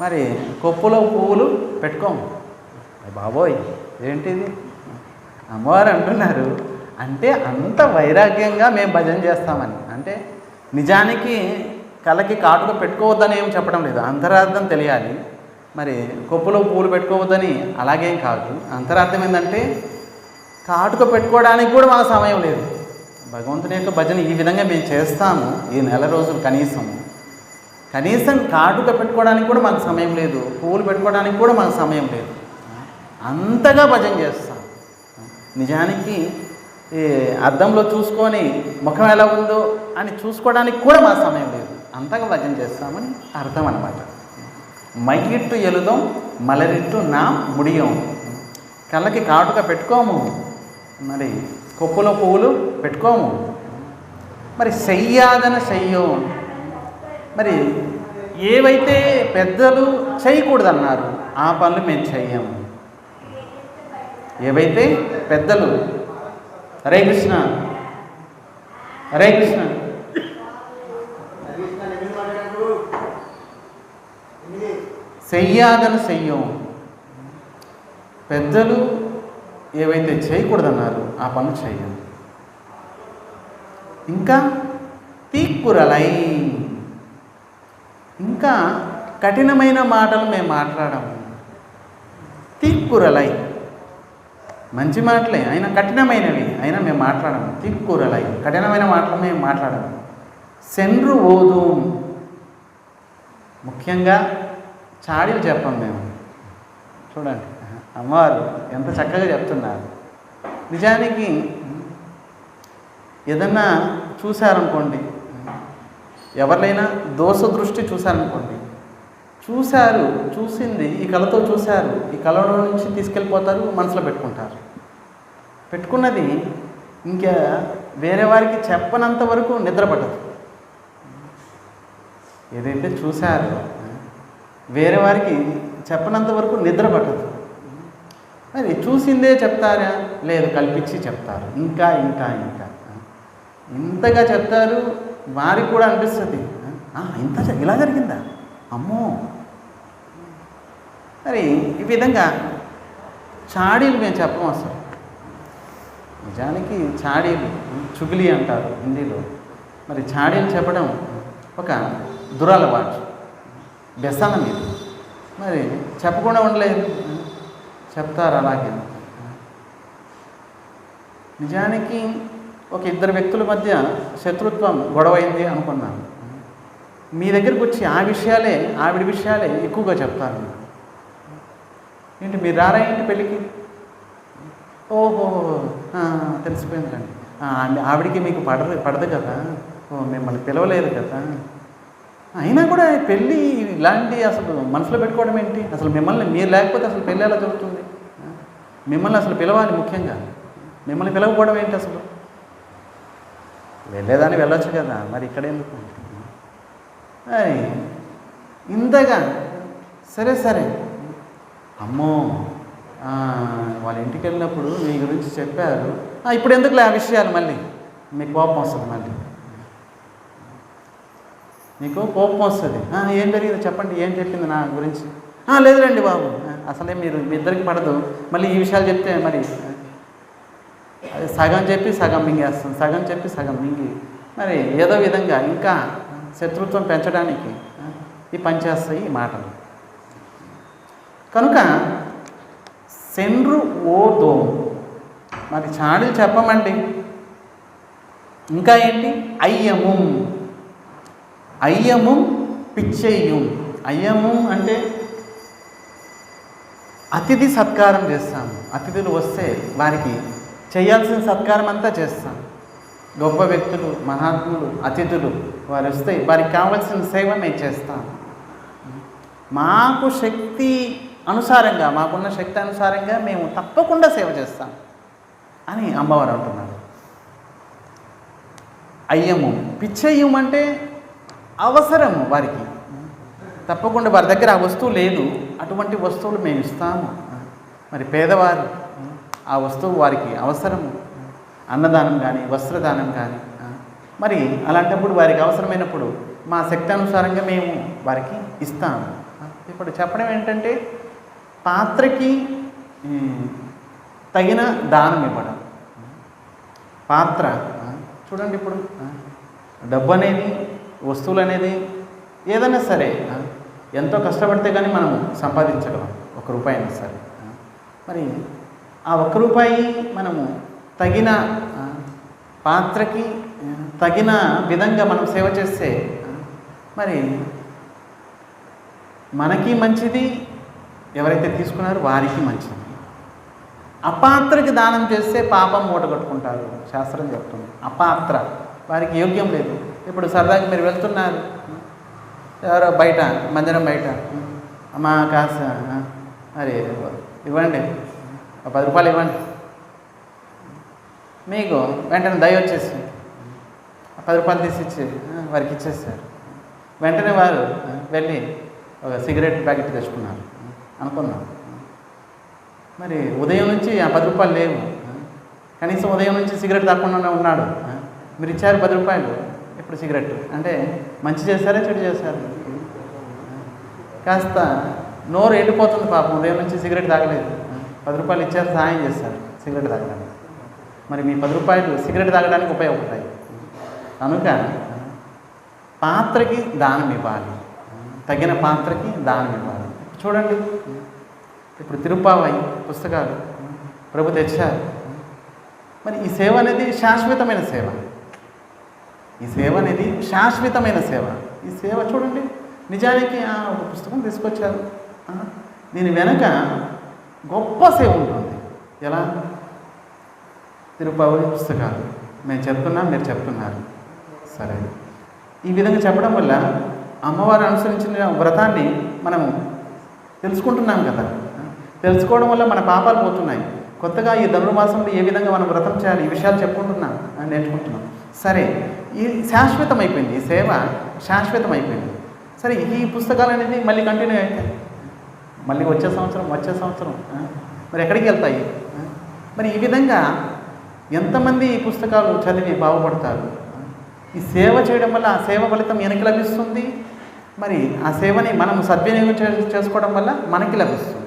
మరి కొప్పులో పువ్వులు పెట్టుకోము. బాబోయ్ ఏంటిది? అమ్మవారు అంటున్నారు అంటే అంత వైరాగ్యంగా మేము భజన చేస్తామని. అంటే నిజానికి కళ్ళకి కాటుక పెట్టుకోవద్దని ఏం చెప్పడం లేదు, అంతరార్థం తెలియాలి. మరి కొప్పులో పువ్వులు పెట్టుకోవద్దని అలాగేం కాదు. అంతరార్థం ఏంటంటే కాటుక పెట్టుకోవడానికి కూడా మాకు సమయం లేదు. భగవంతుని యొక్క భజన ఈ విధంగా మేము చేస్తాము ఈ నెల రోజులు. కనీసం కాటుక పెట్టుకోవడానికి కూడా మాకు సమయం లేదు, పువ్వులు పెట్టుకోవడానికి కూడా మాకు సమయం లేదు. అంతగా భజన చేస్తాం. నిజానికి అద్దంలో చూసుకొని ముఖం ఎలా ఉందో అని చూసుకోవడానికి కూడా మా సమయం లేదు, అంతగా భజన చేస్తామని అర్థం అన్నమాట. మయ్యిట్టు ఎలుదం మలరిట్టు నా ముడియం, కళ్ళకి కాటుక పెట్టుకోము, మరి కొప్పులో పువ్వులు పెట్టుకోము. మరి చెయ్యాదన చెయ్యం, మరి ఏవైతే పెద్దలు చేయకూడదన్నారు ఆ పనులు మేము చెయ్యము. ఏవైతే పెద్దలు హరే కృష్ణ హరే కృష్ణ చెయ్యాదన చెయ్యం, పెద్దలు ఏవైతే చేయకూడదన్నారు ఆ పనులు చెయ్యం. ఇంకా తీక్కురలై, ఇంకా కఠినమైన మాటలు మేము మాట్లాడము. తీక్కురలై మంచి మాటలే అయినా కఠినమైనవి అయినా మేము మాట్లాడము. తీక్కురలై కఠినమైన మాటలు మేము మాట్లాడము. సెండ్రు ఓదు, ముఖ్యంగా చాడీలు చెప్పం మేము. చూడండి అమ్మవారు ఎంత చక్కగా చెప్తున్నారు. నిజానికి ఏదన్నా చూశారనుకోండి, ఎవరినైనా దోష దృష్టి చూశారనుకోండి, చూసింది ఈ కళతో చూశారు, ఈ కళలో నుంచి తీసుకెళ్ళిపోతారు, మనసులో పెట్టుకున్నది ఇంకా వేరే వారికి చెప్పనంత వరకు నిద్రపట్టదు. ఏదైతే చూశారో వేరే వారికి చెప్పనంత వరకు నిద్ర పట్టదు. మరి చూసిందే చెప్తారా? లేదు, కల్పించి చెప్తారు. ఇంకా ఇంకా ఇంకా ఇంతగా చెప్తారు. వారికి కూడా అనిపిస్తుంది ఇంత ఇలా జరిగిందా, అమ్మో. మరి ఈ విధంగా చాడీలు మేము చెప్పము అసలు. నిజానికి చాడీలు చుగిలి అంటారు హిందీలో. మరి చాడీలు చెప్పడం ఒక దురలవాటు, వ్యసనం ఇది. మరి చెప్పకుండా ఉండలేదు, చెప్తారు అలాగే. నిజానికి ఒక ఇద్దరు వ్యక్తుల మధ్య శత్రుత్వం గొడవైంది అనుకున్నాను. మీ దగ్గరకు వచ్చి ఆవిడ విషయాలే ఎక్కువగా చెప్తారు. ఏంటి మీరు రారా ఏంటి పెళ్ళికి? ఓహో తెలిసిపోయిందండి, ఆవిడికి మీకు పడదు కదా, మిమ్మల్ని పిలవలేదు కదా. అయినా కూడా పెళ్ళి ఇలాంటి అసలు మనసులో పెట్టుకోవడం ఏంటి? అసలు మిమ్మల్ని మీరు లేకపోతే అసలు పెళ్ళి ఎలా జరుగుతుంది? మిమ్మల్ని అసలు పిలవాలి, ముఖ్యంగా మిమ్మల్ని పిలవకపోవడం ఏంటి? అసలు వెళ్ళేదాన్ని వెళ్ళొచ్చు కదా, మరి ఇక్కడ ఎందుకు? ఇంతగా సరే అమ్మో వాళ్ళ ఇంటికి వెళ్ళినప్పుడు మీ గురించి చెప్పారు, ఇప్పుడు ఎందుకులే ఆ విషయాలు, మళ్ళీ మీకు కోపం వస్తుంది. మళ్ళీ మీకు కోపం వస్తుంది. ఏం జరిగింది చెప్పండి, ఏం చెప్పింది నా గురించి? లేదులేండి బాబు, అసలే మీ ఇద్దరికి పడదు, మళ్ళీ ఈ విషయాలు చెప్తే మరి అది సగం చెప్పి సగం మింగేస్తుంది, సగం చెప్పి సగం మింగి మరి ఏదో విధంగా ఇంకా శత్రుత్వం పెంచడానికి ఈ పనిచేస్తాయి ఈ మాటలు. కనుక సెండ్రు ఓదో, మరి చాడీలు చెప్పమండి. ఇంకా ఏంటి? అయ్యము పిచ్చెయ్యం. అయ్యము అంటే అతిథి సత్కారం చేస్తాము. అతిథులు వస్తే వారికి చేయాల్సిన సత్కారం అంతా చేస్తాం. గొప్ప వ్యక్తులు, మహాత్ములు, అతిథులు వారు వస్తే వారికి కావాల్సిన సేవ మేము చేస్తాం. మాకు శక్తి అనుసారంగా, మాకున్న శక్తి అనుసారంగా మేము తప్పకుండా సేవ చేస్తాం అని అమ్మవారు అంటున్నారు. అయ్యము, పిచ్చయ్యం అంటే అవసరము వారికి. తప్పకుండా వారి దగ్గర ఆ వస్తువు లేదు, అటువంటి వస్తువులు మేము ఇస్తాము. మరి పేదవారు ఆ వస్తువు వారికి అవసరము, అన్నదానం కానీ వస్త్రదానం కానీ. మరి అలాంటప్పుడు వారికి అవసరమైనప్పుడు మా శక్తి అనుసారంగా మేము వారికి ఇస్తాము. ఇప్పుడు చెప్పడం ఏంటంటే పాత్రకి తగిన దానం ఇవ్వడం. పాత్ర చూడండి, ఇప్పుడు డబ్బు అనేది, వస్తువులు అనేది ఏదైనా సరే ఎంతో కష్టపడితే కానీ మనం సంపాదించగలం, ₹1 అయినా సరే. మరి ఆ ₹1 మనము తగిన పాత్రకి తగిన విధంగా మనం సేవ చేస్తే మరి మనకి మంచిది, ఎవరైతే తీసుకున్నారో వారికి మంచిది. అపాత్రకి దానం చేస్తే పాపం మూటగట్టుకుంటారు శాస్త్రం చెప్తుంది. అపాత్ర వారికి యోగ్యం లేదు. ఇప్పుడు సరదాగా మీరు వెళ్తున్నారు, ఎవరో బయట మందిరం బయట, అమ్మా కాస్త మరి ఇవ్వండి, ₹10 ఇవ్వండి, మీకు వెంటనే దయ వచ్చేసి ₹10 తీసిచ్చి వారికి ఇచ్చేస్తారు. వెంటనే వారు వెళ్ళి ఒక సిగరెట్ ప్యాకెట్ తెచ్చుకున్నారు అనుకున్నాం. మరి ఉదయం నుంచి ఆ ₹10 లేవు, కనీసం ఉదయం నుంచి సిగరెట్ తాకుండా ఉన్నాడు, మీరు ఇచ్చారు ₹10, ఇప్పుడు సిగరెట్ అంటే మంచి చేశారా చెడు చేశారు? కాస్త నోరు ఎండిపోతుంది పాపం, ఉదయం నుంచి సిగరెట్ తాగలేదు, ₹10 ఇచ్చారు, సహాయం చేస్తారు సిగరెట్ తాగడానికి. మరి మీ ₹10 సిగరెట్ తాగడానికి ఉపయోగపడతాయి. కనుక పాత్రకి దానం ఇవ్వాలి, తగిన పాత్రకి దానం ఇవ్వాలి. చూడండి, ఇప్పుడు తిరుప్పావై పుస్తకాలు ప్రభు తెచ్చారు. మరి ఈ సేవ అనేది శాశ్వతమైన సేవ. ఈ సేవ అనేది శాశ్వతమైన సేవ. ఈ సేవ చూడండి, నిజానికి ఒక పుస్తకం తీసుకొచ్చారు, దీని వెనక గొప్ప సేవ ఉంటుంది. ఎలా? తిరుప్పావై పుస్తకాలు మేము చెప్తున్నాం, మీరు చెప్తున్నారు, సరే. ఈ విధంగా చెప్పడం వల్ల అమ్మవారు అనుసరించిన వ్రతాన్ని మనము తెలుసుకుంటున్నాం కదా. తెలుసుకోవడం వల్ల మన పాపాలు పోతున్నాయి. కొత్తగా ఈ ధనుర్మాసంలో ఏ విధంగా మనం వ్రతం చేయాలి, ఈ విషయాలు చెప్పుకుంటున్నాం, నేర్చుకుంటున్నాం. సరే, ఈ శాశ్వతం అయిపోయింది, ఈ సేవ శాశ్వతం అయిపోయింది. సరే, ఈ పుస్తకాలు అనేది మళ్ళీ కంటిన్యూ అవుతాయి, మళ్ళీ వచ్చే సంవత్సరం మరి ఎక్కడికి వెళ్తాయి? మరి ఈ విధంగా ఎంతమంది ఈ పుస్తకాలు చదివి బాగుపడతారు? ఈ సేవ చేయడం వల్ల ఆ సేవ ఫలితం వెనక్కి లభిస్తుంది. మరి ఆ సేవని మనం సద్వినియోగం చేసుకోవడం వల్ల మనకి లభిస్తుంది.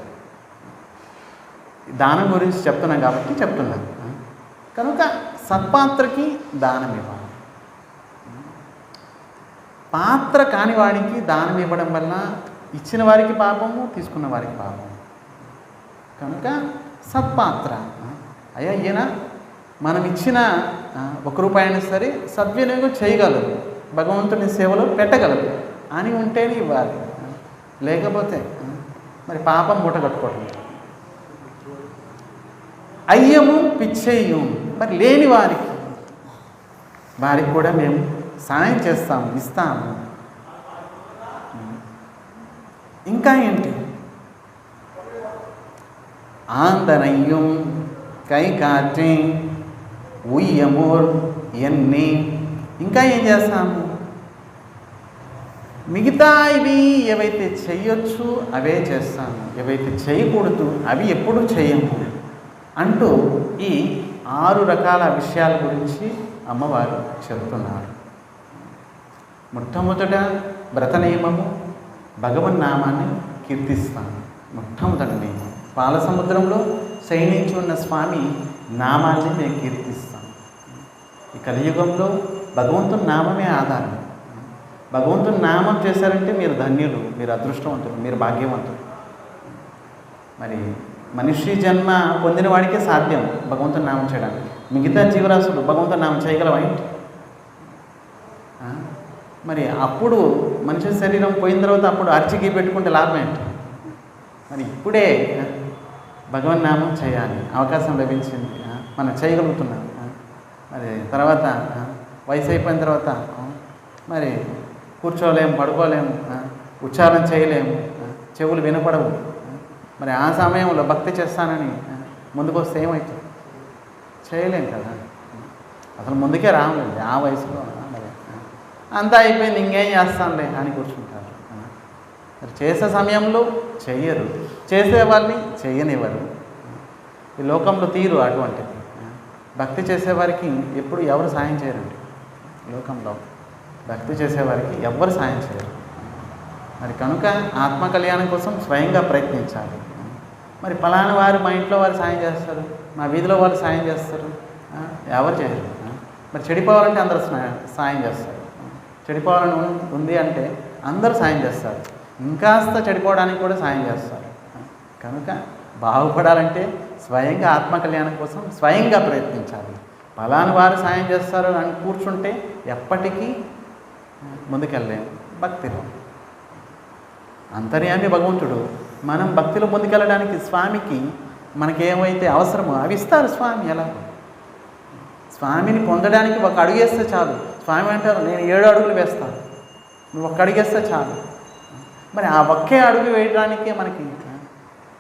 దానం గురించి చెప్తున్నాం కాబట్టి చెప్తున్నాను. కనుక సత్పాత్రకి దానం ఇవ్వాలి. పాత్ర కాని వాడికి దానం ఇవ్వడం వల్ల ఇచ్చిన వారికి పాపము, తీసుకున్న వారికి పాపము. కనుక సత్పాత్ర, అయ్యా ఈయన మనం ఇచ్చిన ₹1 అయినా సరే సద్వినియోగం చేయగలరు, భగవంతుని సేవలో పెట్టగలరు అని ఉంటేనే ఇవ్వాలి. లేకపోతే మరి పాపం మూట కట్టుకోవడం. అయ్యము, పిచ్చయ్యం, మరి లేని వారికి కూడా మేము సాయం చేస్తాము, ఇస్తాము. ఇంకా ఏంటి? ఆందనయ్యం, కై కాటే, ఉయ్యమోర్, ఎన్ని. ఇంకా ఏం చేస్తాము? మిగతా ఇవి ఏవైతే చేయొచ్చు అవే చేస్తాము, ఏవైతే చేయకూడదు అవి ఎప్పుడు చేయము అంటూ ఈ 6 రకాల విషయాల గురించి అమ్మవారు చెబుతున్నారు. మొట్టమొదట వ్రత నియమము, భగవన్నామాన్ని కీర్తిస్తాను. మొట్టమొదటి నియమం, పాల సముద్రంలో శయనించి ఉన్న స్వామి నామాన్ని మేము కీర్తిస్తాం. ఈ కలియుగంలో భగవంతుని నామమే ఆధారం. భగవంతుని నామం చేశారంటే మీరు ధన్యులు, మీరు అదృష్టవంతులు, మీరు భాగ్యవంతులు. మరి మనిషి జన్మ పొందిన వాడికే సాధ్యం భగవంతుని నామం చేయడానికి. మిగతా జీవరాశులు భగవంతుని నామం చేయగలవా ఏంటి? మరి అప్పుడు మనిషి శరీరం పోయిన తర్వాత అప్పుడు అర్చికి పెట్టుకుంటే లాభం ఏంటి? మరి ఇప్పుడే భగవన్ నామం చేయాలి, అవకాశం లభించింది, మనం చేయగలుగుతున్నాం. మరి తర్వాత వయసు అయిపోయిన తర్వాత మరి కూర్చోలేము, పడుకోలేము, ఉచ్చారణ చేయలేము, చెవులు వినపడవు. మరి ఆ సమయంలో భక్తి చేస్తానని ముందుకు వస్తే ఏమవుతుంది? చేయలేం కదా, అసలు ముందుకే రాములేండి ఆ వయసులో. మరి అంతా అయిపోయింది, ఇంకేం చేస్తానులే అని కూర్చుంటారు. మరి చేసే సమయంలో చెయ్యరు, చేసే వాళ్ళని చెయ్యనివ్వరు. ఈ లోకంలో తీరు అటువంటిది. భక్తి చేసేవారికి ఎప్పుడు ఎవరు సాయం చేయరండి. లోకంలో భక్తి చేసేవారికి ఎవ్వరు సాయం చేయరు. మరి కనుక ఆత్మ కళ్యాణం కోసం స్వయంగా ప్రయత్నించాలి. మరి ఫలానా వారు మా ఇంట్లో వారు సాయం చేస్తారు, మా వీధిలో వాళ్ళు సాయం చేస్తారు, ఎవరు చేయరు. మరి చెడిపోవాలంటే అందరూ సాయం చేస్తారు. చెడిపోవాలని ఉంది అంటే అందరూ సాయం చేస్తారు, ఇంకాస్త చెడిపోవడానికి కూడా సాయం చేస్తారు. కనుక బాగుపడాలంటే స్వయంగా ఆత్మ కళ్యాణం కోసం స్వయంగా ప్రయత్నించాలి. ఫలానా వారు సాయం చేస్తారు అని కూర్చుంటే ఎప్పటికీ ముందుకెళ్ళలేము. భక్తిలో అంతర్యామి భగవంతుడు. మనం భక్తిలో ముందుకెళ్ళడానికి స్వామికి మనకేమైతే అవసరమో అవి ఇస్తారు స్వామి. ఎలా స్వామిని పొందడానికి ఒక అడుగు వేస్తే చాలు. స్వామి అంటారు, నేను 7 అడుగులు వేస్తాను, నువ్వు ఒక్క అడుగు వేస్తే చాలు. మరి ఆ ఒక్కే అడుగు వేయడానికే మనకి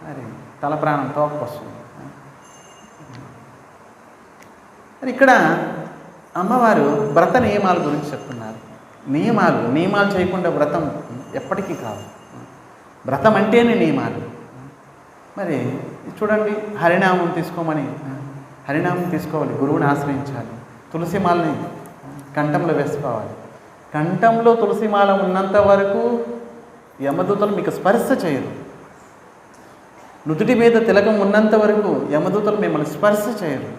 మరి తల ప్రాణం తోకొస్తుంది. మరి ఇక్కడ అమ్మవారు వ్రత నియమాల గురించి చెప్తున్నారు. నియమాలు చేయకుండా వ్రతం ఎప్పటికీ కాదు. వ్రతం అంటేనే నియమాలు. మరి చూడండి, హరినామం తీసుకోమని, హరినామం తీసుకోవాలి, గురువుని ఆశ్రయించాలి, తులసిమాలని కంఠంలో వేసుకోవాలి. కంఠంలో తులసిమాల ఉన్నంత వరకు యమదూతలు మీకు స్పర్శ చేయరు. నుదుటి మీద తిలకం ఉన్నంత వరకు యమదూతలు మిమ్మల్ని స్పర్శ చేయరు.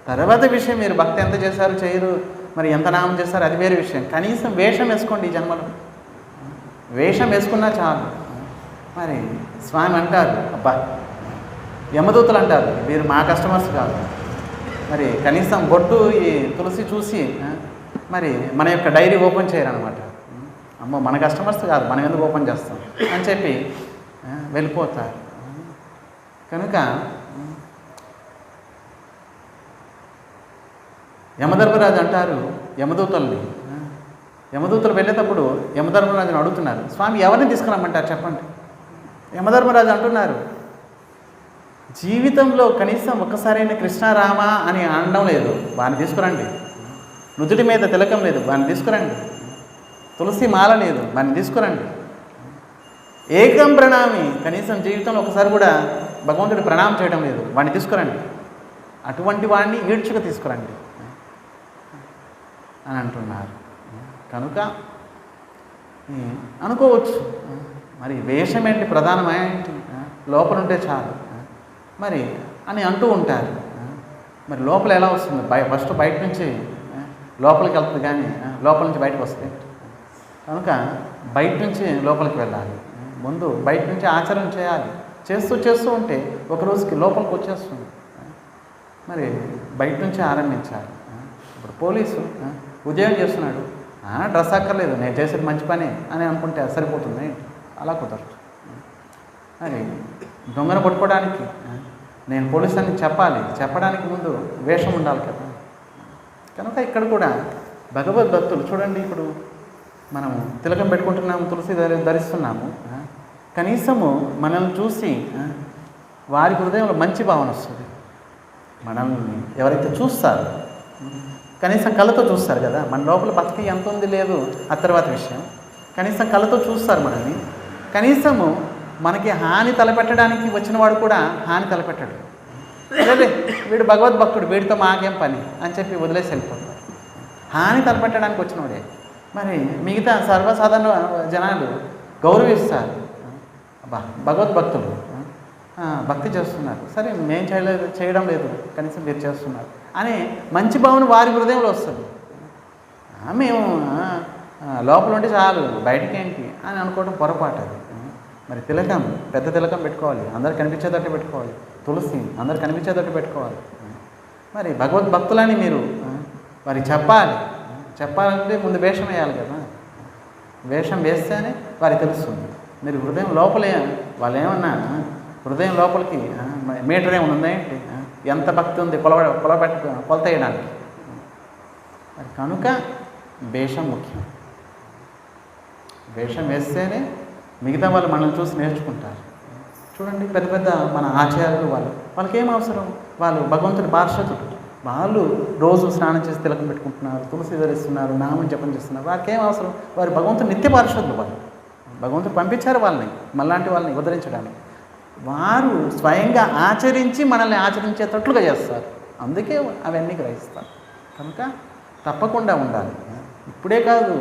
తర్వాత విషయం, మీరు భక్తి ఎంత చేశారు చేయరు, మరి ఎంత నామం చేశారు అది వేరే విషయం. కనీసం వేషం వేసుకోండి. ఈ జన్మలో వేషం వేసుకున్నా చాలు. మరి స్వామి అంటారు, అబ్బా యమదూతలు అంటారు, మీరు మా కస్టమర్స్ కాదు. మరి కనీసం బొట్టు ఈ తులసి చూసి మరి మన యొక్క డైరీ ఓపెన్ చేయరనమాట. అమ్మో మన కస్టమర్స్ కాదు, మనం ఎందుకు ఓపెన్ చేస్తాం అని చెప్పి వెళ్ళిపోతారు. కనుక యమధర్మరాజు అంటారు యమదూతలు వెళ్ళేటప్పుడు యమధర్మరాజుని అడుగుతున్నారు, స్వామి ఎవరిని తీసుకురమ్మంటారు చెప్పండి. యమధర్మరాజు అంటున్నారు, జీవితంలో కనీసం ఒక్కసారైనా కృష్ణారామ అని అనడం లేదు, వాడిని తీసుకురండి. నుదుటి మీద తిలకం లేదు, వాడిని తీసుకురండి. తులసి మాల లేదు, వాడిని తీసుకురండి. ఏకం ప్రణామి, కనీసం జీవితంలో ఒకసారి కూడా భగవంతుడి ప్రణామం చేయడం లేదు, వాడిని తీసుకురండి. అటువంటి వాడిని ఈడ్చుకు తీసుకురండి అని అంటున్నారు. కనుక అనుకోవచ్చు, మరి వేషం ఏంటి ప్రధానమేంటి, లోపల ఉంటే చాలు మరి అని అంటూ ఉంటారు. మరి లోపల ఎలా వస్తుంది? ఫస్ట్ బయట నుంచి లోపలికి వెళ్తుంది, కానీ లోపల నుంచి బయటకు వస్తుంది. కనుక బయట నుంచి లోపలికి వెళ్ళాలి. ముందు బయట నుంచి ఆచరణ చేయాలి. చేస్తూ ఉంటే ఒక రోజుకి లోపలికి వచ్చేస్తుంది. మరి బయట నుంచి ఆరంభించాలి. ఇప్పుడు పోలీసు ఉద్యోగం చేస్తున్నాడు, డ్రెస్ అక్కర్లేదు, నేను చేసేది మంచి పని అని అనుకుంటే సరిపోతుంది, అలా కుదరదు. మరి దొంగను పట్టుకోవడానికి నేను పోలీసు అని చెప్పడానికి ముందు వేషం ఉండాలి కదా. కనుక ఇక్కడ కూడా భగవద్భక్తులు చూడండి, ఇప్పుడు మనము తిలకం పెట్టుకుంటున్నాము, తులసి ధరిస్తున్నాము, కనీసము మనల్ని చూసి వారి హృదయంలో మంచి భావన వస్తుంది. మనల్ని ఎవరైతే చూస్తారో కనీసం కళ్ళతో చూస్తారు కదా, మన లోపల భక్తి ఎంత ఉంది లేదు ఆ తర్వాత విషయం. కనీసం కళ్ళతో చూస్తారు మనల్ని. కనీసము మనకి హాని తలపెట్టడానికి వచ్చిన వాడు కూడా హాని తలపెట్టాడు, అదే వీడు భగవద్భక్తుడు, వీడితో మాకేం పని అని చెప్పి వదిలేసి వెళ్ళిపోతారు. హాని తలపెట్టడానికి వచ్చినవాడే. మరి మిగతా సర్వసాధారణ జనాలు గౌరవిస్తారు. అబ్బా భగవద్భక్తులు భక్తి చేస్తున్నారు, సరే మేము చేయడం లేదు, కనీసం మీరు చేస్తున్నారు అనే మంచి భావన వారి హృదయంలో వస్తుంది. మేము లోపల ఉంటే చాలు బయటికి ఏంటి అని అనుకోవడం పొరపాటు. అది మరి తిలకం, పెద్ద తిలకం పెట్టుకోవాలి, అందరు కనిపించేటట్టు పెట్టుకోవాలి. తులసి అందరు కనిపించేటట్టు పెట్టుకోవాలి. మరి భగవద్భక్తులని మీరు మరి చెప్పాలంటే ముందు వేషం వేయాలి కదా. వేషం వేస్తేనే వారికి తెలుస్తుంది. మీరు హృదయం లోపలే వాళ్ళు ఏమన్నా హృదయం లోపలికి మీటర్ ఏమైనా ఉందా ఏంటి, ఎంత భక్తి ఉంది కొలత వేయడానికి. మరి కనుక వేషం ముఖ్యం. వేషం వేస్తేనే మిగతా వాళ్ళు మనల్ని చూసి నేర్చుకుంటారు. చూడండి పెద్ద పెద్ద మన ఆచార్యులు వాళ్ళకి ఏం అవసరం, వాళ్ళు భగవంతుడి పార్షదులు, వాళ్ళు రోజు స్నానం చేసి తిలకం పెట్టుకుంటున్నారు, తులసి ధరిస్తున్నారు, నామం జపం చేస్తున్నారు. వారికి ఏం అవసరం, వారి భగవంతుడు నిత్య పార్షదులు. వాళ్ళు భగవంతుడు పంపించారు వాళ్ళని, మనలాంటి వాళ్ళని ఉద్ధరించడానికి. వారు స్వయంగా ఆచరించి మనల్ని ఆచరించేటట్లుగా చేస్తారు. అందుకే అవన్నీ గ్రహిస్తారు. కనుక తప్పకుండా ఉండాలి. ఇప్పుడే కాదు,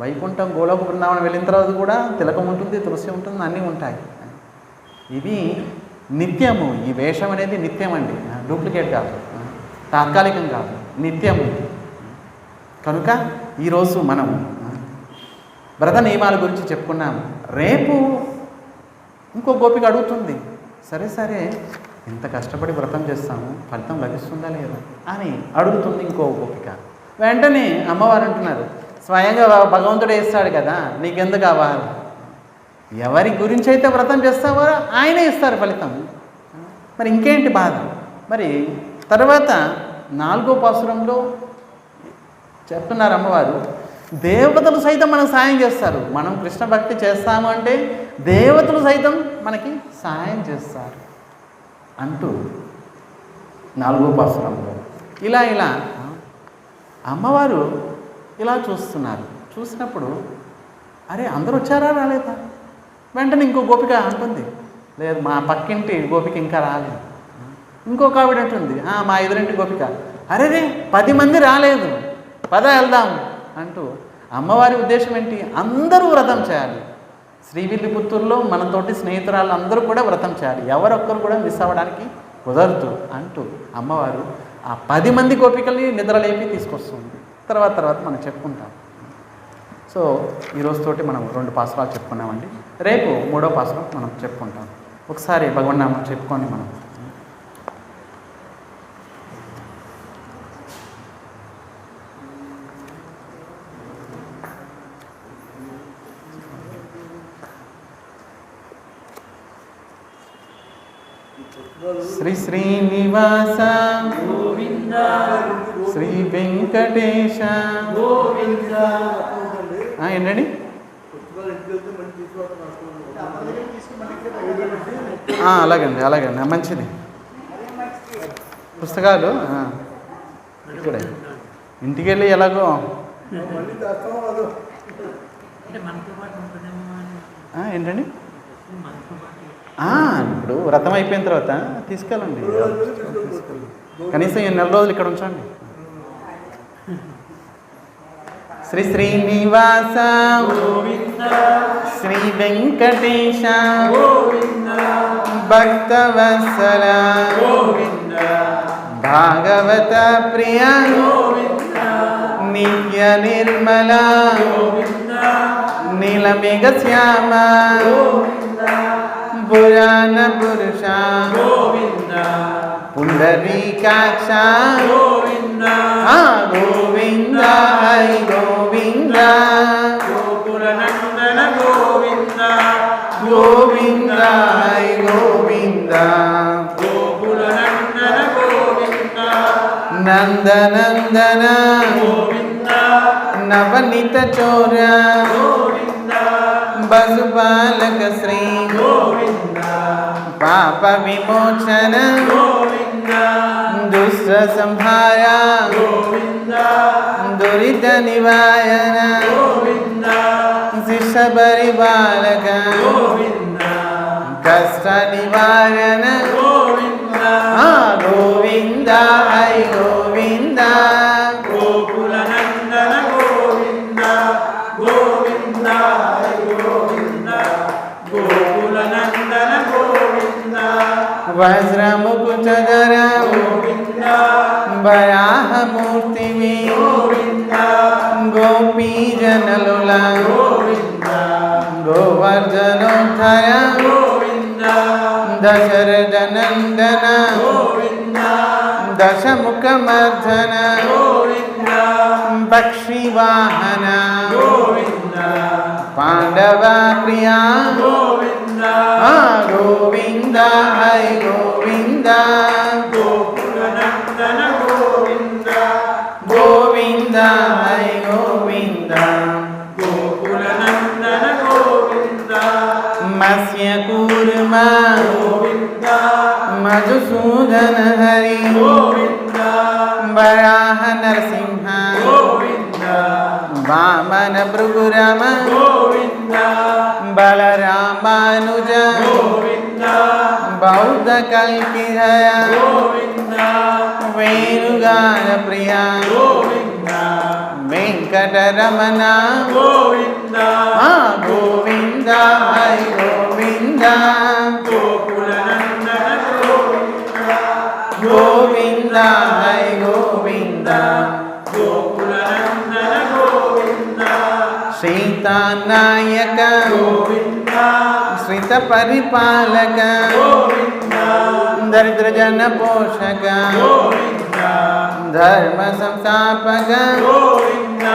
వైకుంఠం గోలోక బృందావనం వెళ్ళిన తర్వాత కూడా తిలకం ఉంటుంది, తులసి ఉంటుంది, అన్నీ ఉంటాయి. ఇవి నిత్యము. ఈ వేషం అనేది నిత్యం అండి, డూప్లికేట్ కాదు, తాత్కాలికం కాదు, నిత్యము. కనుక ఈరోజు మనం వ్రత నియమాల గురించి చెప్పుకున్నాం. రేపు ఇంకో గోపిక అడుగుతుంది, సరే ఇంత కష్టపడి వ్రతం చేస్తాము, ఫలితం లభిస్తుందా లేదా అని అడుగుతుంది ఇంకో గోపిక. వెంటనే అమ్మవారు అంటున్నారు, స్వయంగా భగవంతుడే ఇస్తాడు కదా, నీకెందుకు అవ్వాలి? ఎవరి గురించి అయితే వ్రతం చేస్తావో ఆయనే ఇస్తారు ఫలితం. మరి ఇంకేంటి బాధ? మరి తర్వాత 4వ పాసురంలో చెప్తున్నారు అమ్మవారు, దేవతలు సైతం మనకు సాయం చేస్తారు. మనం కృష్ణ భక్తి చేస్తాము అంటే దేవతలు సైతం మనకి సాయం చేస్తారు అంటూ 4వ పాసురంలో ఇలా అమ్మవారు ఇలా చూస్తున్నారు. చూసినప్పుడు అరే అందరూ వచ్చారా రాలేదా? వెంటనే ఇంకో గోపిక అంటుంది, లేదు మా పక్కింటి గోపిక ఇంకా రాలేదు. ఇంకొక ఆవిడ అంటుంది, మా ఎదురింటి గోపిక, అరే 10 మంది రాలేదు, పద వెళ్దాం అంటూ. అమ్మవారి ఉద్దేశం ఏంటి? అందరూ వ్రతం చేయాలి. శ్రీవిల్లిపుత్తూరులో మనతోటి స్నేహితురాళ్ళు అందరూ కూడా వ్రతం చేయాలి, ఎవరొక్కరు కూడా మిస్ అవ్వడానికి కుదరదు అంటూ అమ్మవారు ఆ 10 మంది గోపికల్ని నిద్రలేపి తీసుకొస్తుంది. తర్వాత మనం చెప్పుకుంటాం. సో ఈరోజుతోటి మనం 2 పాసురాలు చెప్పుకున్నామండి. రేపు 3వ పాసురం మనం చెప్పుకుంటాం. ఒకసారి భగవన్నామం చెప్పుకొని మనం శ్రీ శ్రీనివాస గోవింద, శ్రీ వెంకటేశ గోవింద. ఏంటండి? అలాగండి మంచిది. పుస్తకాలు ఇక్కడ ఇంటికి వెళ్ళి ఎలాగో ఏంటండి ఇప్పుడు వ్రతం అయిపోయిన తర్వాత తీసుకెళ్ళండి, కనీసం 2 నెల రోజులు ఇక్కడ ఉంచండి. శ్రీ శ్రీనివాస గోవింద, శ్రీ వెంకటేశ గోవింద, భక్తవత్సల గోవింద, భాగవత ప్రియ గోవింద, నిత్య నిర్మల గోవింద, నీలమేఘ శ్యామ గోవింద, పురాణ పురుష గోవింద, పుండరీకాక్ష గోవింద, గోవింద హరి గోవింద, గోకుల నందన గోవింద, గోవింద హరి గోవింద, గోకుల నందన గోవింద, నందనందన గోవింద, నవనీత చోర గోవింద, బసుబాలక శ్రీ గోవింద, పాప విమోచన గోవింద, దుష్ట సంహార గోవింద, దురిత నివారణ గోవింద, శిష్ట పరిపాలక గోవింద, కష్ట నివారణ గోవింద, గోవింద హరి గోవింద, గోకుల నందన గోవింద, గోవింద హరి గోవింద, గోకుల నందన గోవింద, వజ్రముకుచధర గోవింద, వరాహమూర్తివి గోవింద, గోపీజనలుల గోవింద, గోవర్ధనోద్ధర గోవింద, దశరథ నందన గోవింద, దశముఖమర్ధన గోవింద, పక్షివాహన గోవింద, పాండవ ప్రియా గోవింద, గోవింద హరి గోవింద, గోవింద గోవింద హై గోవింద గోకుల నందన గోవింద మత్స్య కూర్మ గోవింద మధుసూదన హరి గోవింద వరాహ నరసింహ గోవింద వామన భృగురమ గోవింద బలరామానుజ గోవింద బౌద్ధ కల్కిధర గోవింద వేణుగాన ప్రియ గోవింద వెంకటరమణ గోవింద గోవింద హై గోవింద గోకుల నందన గోవింద గోవింద హై గోవింద గోకుల నందన గోవింద సీతానాయక గోవింద శ్రిత పరిపాలక గోవింద దరిద్ర జన పోషక గోవింద ధర్మ సంస్థాపక గోవింద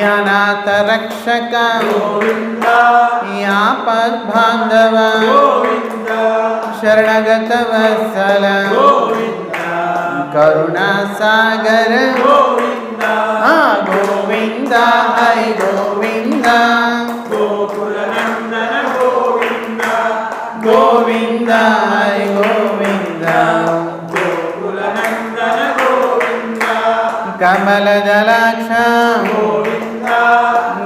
అనాథ రక్షక గోవింద ఆపద్ బాంధవ గోవింద శరణగత వత్సల గోవింద కరుణా సాగర గోవింద గోవింద హై గోవింద గోకుల నందన గోవింద గోవింద హై గోవింద గోకుల నందన గోవింద కమల దళాక్ష గోవింద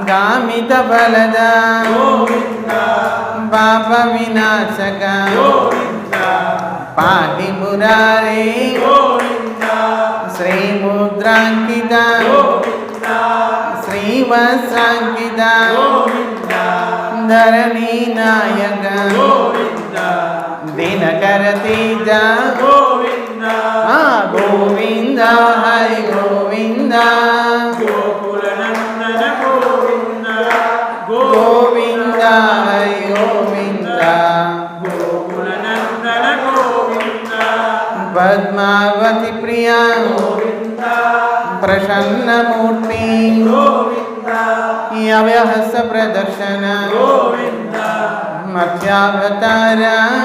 గామిత బలద గోవింద పాప వినాశక గోవింద పాటి మురారే గోవింద శ్రీముద్రాంకిత గోవింద శ్రీవత్సాంకిత గోవింద ధరణీ నాయక గోవింద దినకర తేజ గోవింద గోవింద హై గోవింద గోకుల నందన గోవింద గోవింద హై గోవింద గోకుల నందన గోవింద పద్మావతి ప్రియ గోవింద ప్రసన్నమూర్తి గోవింద అవ్యహస్త ప్రదర్శన గోవింద మత్స్యావతార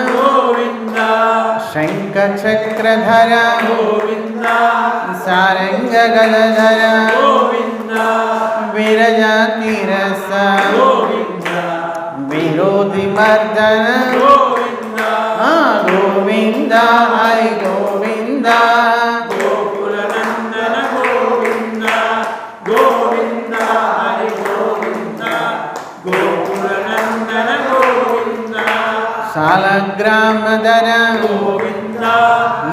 గోవింద శంఖ చక్రధర గోవింద సారంగ గదధర గోవింద విరజాతిరస గోవింద విరోధి మర్దన గోవింద గోవింద హై గోవింద గోకుల నందన గోవింద గోవింద హరి గోవింద గోకుల నందన గోవింద శాలగ్రామధర గోవింద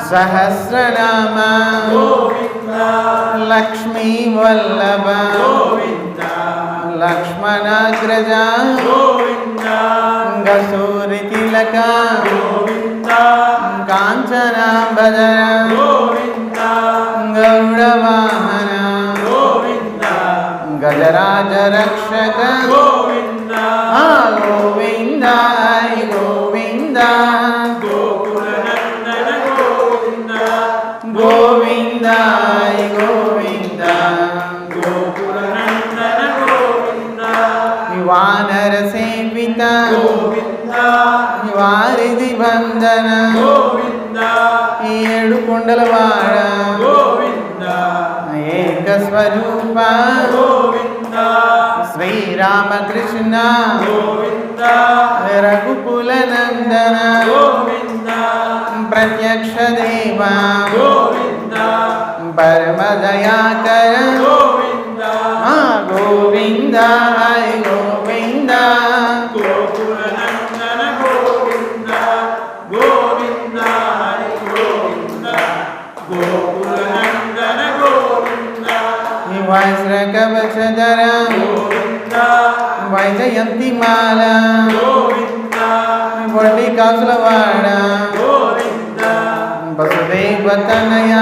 సహస్రనామ గోవింద లక్ష్మీ వల్లభ గోవింద లక్ష్మణాగ్రజ గోవింద గసూరి తిలక గోవింద కాంచనాభర గోవింద గౌడవాహన గోవింద గజరాజ రక్షక గోవింద గోవింద హై గోవింద గోకుల నందన గోవింద గోవింద హై గోవింద గోకుల నందన గోవింద వానర సేవిత గోవింద వారిది వందన గోవింద ఏడు కొండలవాడ గోవింద ఏక స్వరూప గోవింద శ్రీరామకృష్ణ గోవింద రఘుకుల నందన గోవింద ప్రత్యక్ష దేవ గోవింద పరమ దయాకర గోవింద గోవింద హై గోవింద గోకుల నందన గోవింద గోవింద హరి గోవింద గోకుల నందన గోవింద వజ్ర కవచధర గోవింద వైజయంతి మాల గోవింద వడ్డీ కాసులవాడ గోవింద వసుదేవ తనయ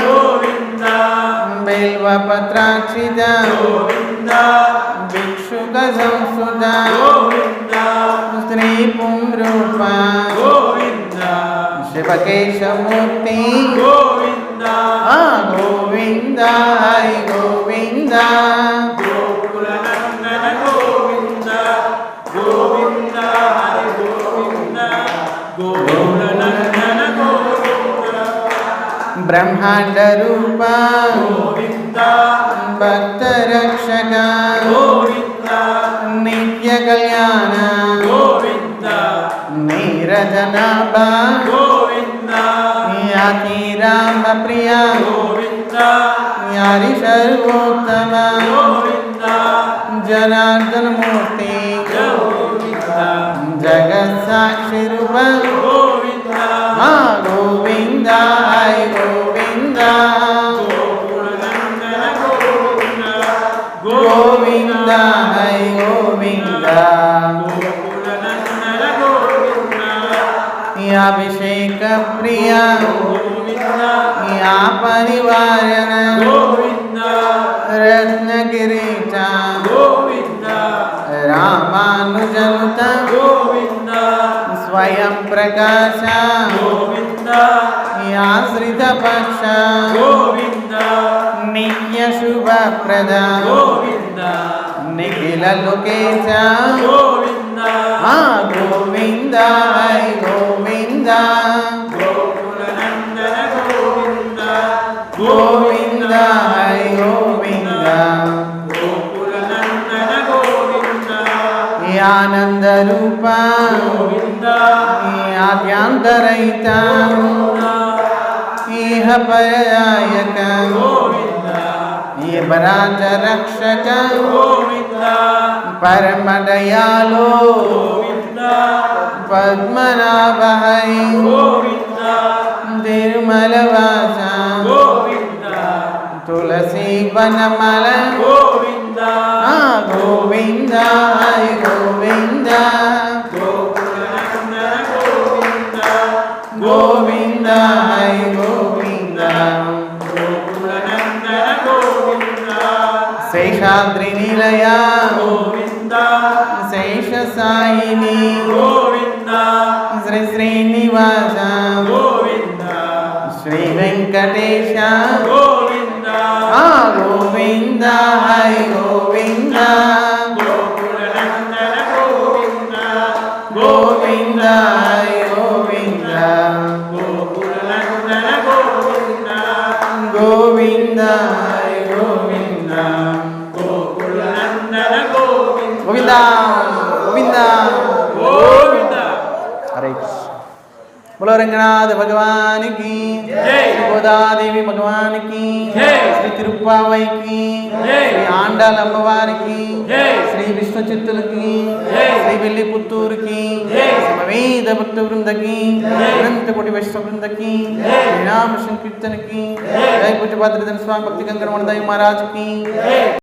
గోవింద బిల్వ పత్రాక్షిత గోవింద భిక్షుక సంసుత గోవింద స్త్రీ పుంరూప గోవింద శివకేశమూర్తి గోవింద గోవింద హై గోవింద గోకుల నందన గోవింద గోవింద హరి గోవింద గోకుల నందన గోవింద బ్రహ్మాండ రూప గోవింద భక్త రక్షక గోవింద నిత్య కళ్యాణ గోవింద నీరజనాభ గోవింద యాతిరామ ప్రియ గోవింద యారి సర్వోత్తమ గోవింద జనార్దన మూర్తి గోవింద జగత్ సాక్షి రూప గోవింద మా గోవింద హై గోవింద గోకులనందన గోవింద గోవింద హై గోవింద గోకులనందన గోవింద అభిషేక ప్రియ గోవింద యా పరివారణ గోవింద రత్న కిరీట గోవింద రామానుజనుత గోవింద స్వయం ప్రకాశ గోవింద ఆశ్రిత పక్ష గోవింద నిత్య శుభప్రద గోవింద నిఖిల లోకేశ గోవింద ఆ గోవింద హై గోవింద గోకులనందన గోవింద గోవింద హై గోవింద గోకులనందన గోవింద ఆనంద రూప గోవింద ఆద్యాంతరహిత ఇహ పరదాయక గోవింద పరాజ రక్షక గోవింద పరమ దయాలో గోవింద పద్మనాభ హై గోవింద తిరుమల వాస గోవింద తులసి వనమల గోవింద ఆ గోవింద హై గోవింద గోకులనందన గోవింద గోవింద హై గోవింద గోకులనందన గోవింద శేషాద్రి నిలయ గోవింద శేష సాయిని గోవింద శ్రీ శ్రీనివాస గోవింద శ్రీ వెంకటేశ గోవింద ఆ గోవింద హై గోవింద గోకులనందన గోవింద గోవింద హై గోవింద గోకులనందన గోవింద గోవింద హై గోవింద గోకులనందన గోవింద గోవింద గోవింద గోవింద హరే కృష్ణ बोलो रंगनाथ भगवान की जय। श्री गोदादेवी भगवान की जय। श्री तिरुप्पावई की जय। श्री आंडाल अम्मवारी की जय। श्री विष्णु चित्तल की जय। श्री विल्लीपुत्तूर की जय। समवेद भक्त वृंद की जय। अनंत कोटि वैष्णव वृंद की जय। श्री राम संकीर्तन की जय। जय पूज्य भद्रधन स्वामी भक्ति गंगन वरदाई महाराज की जय।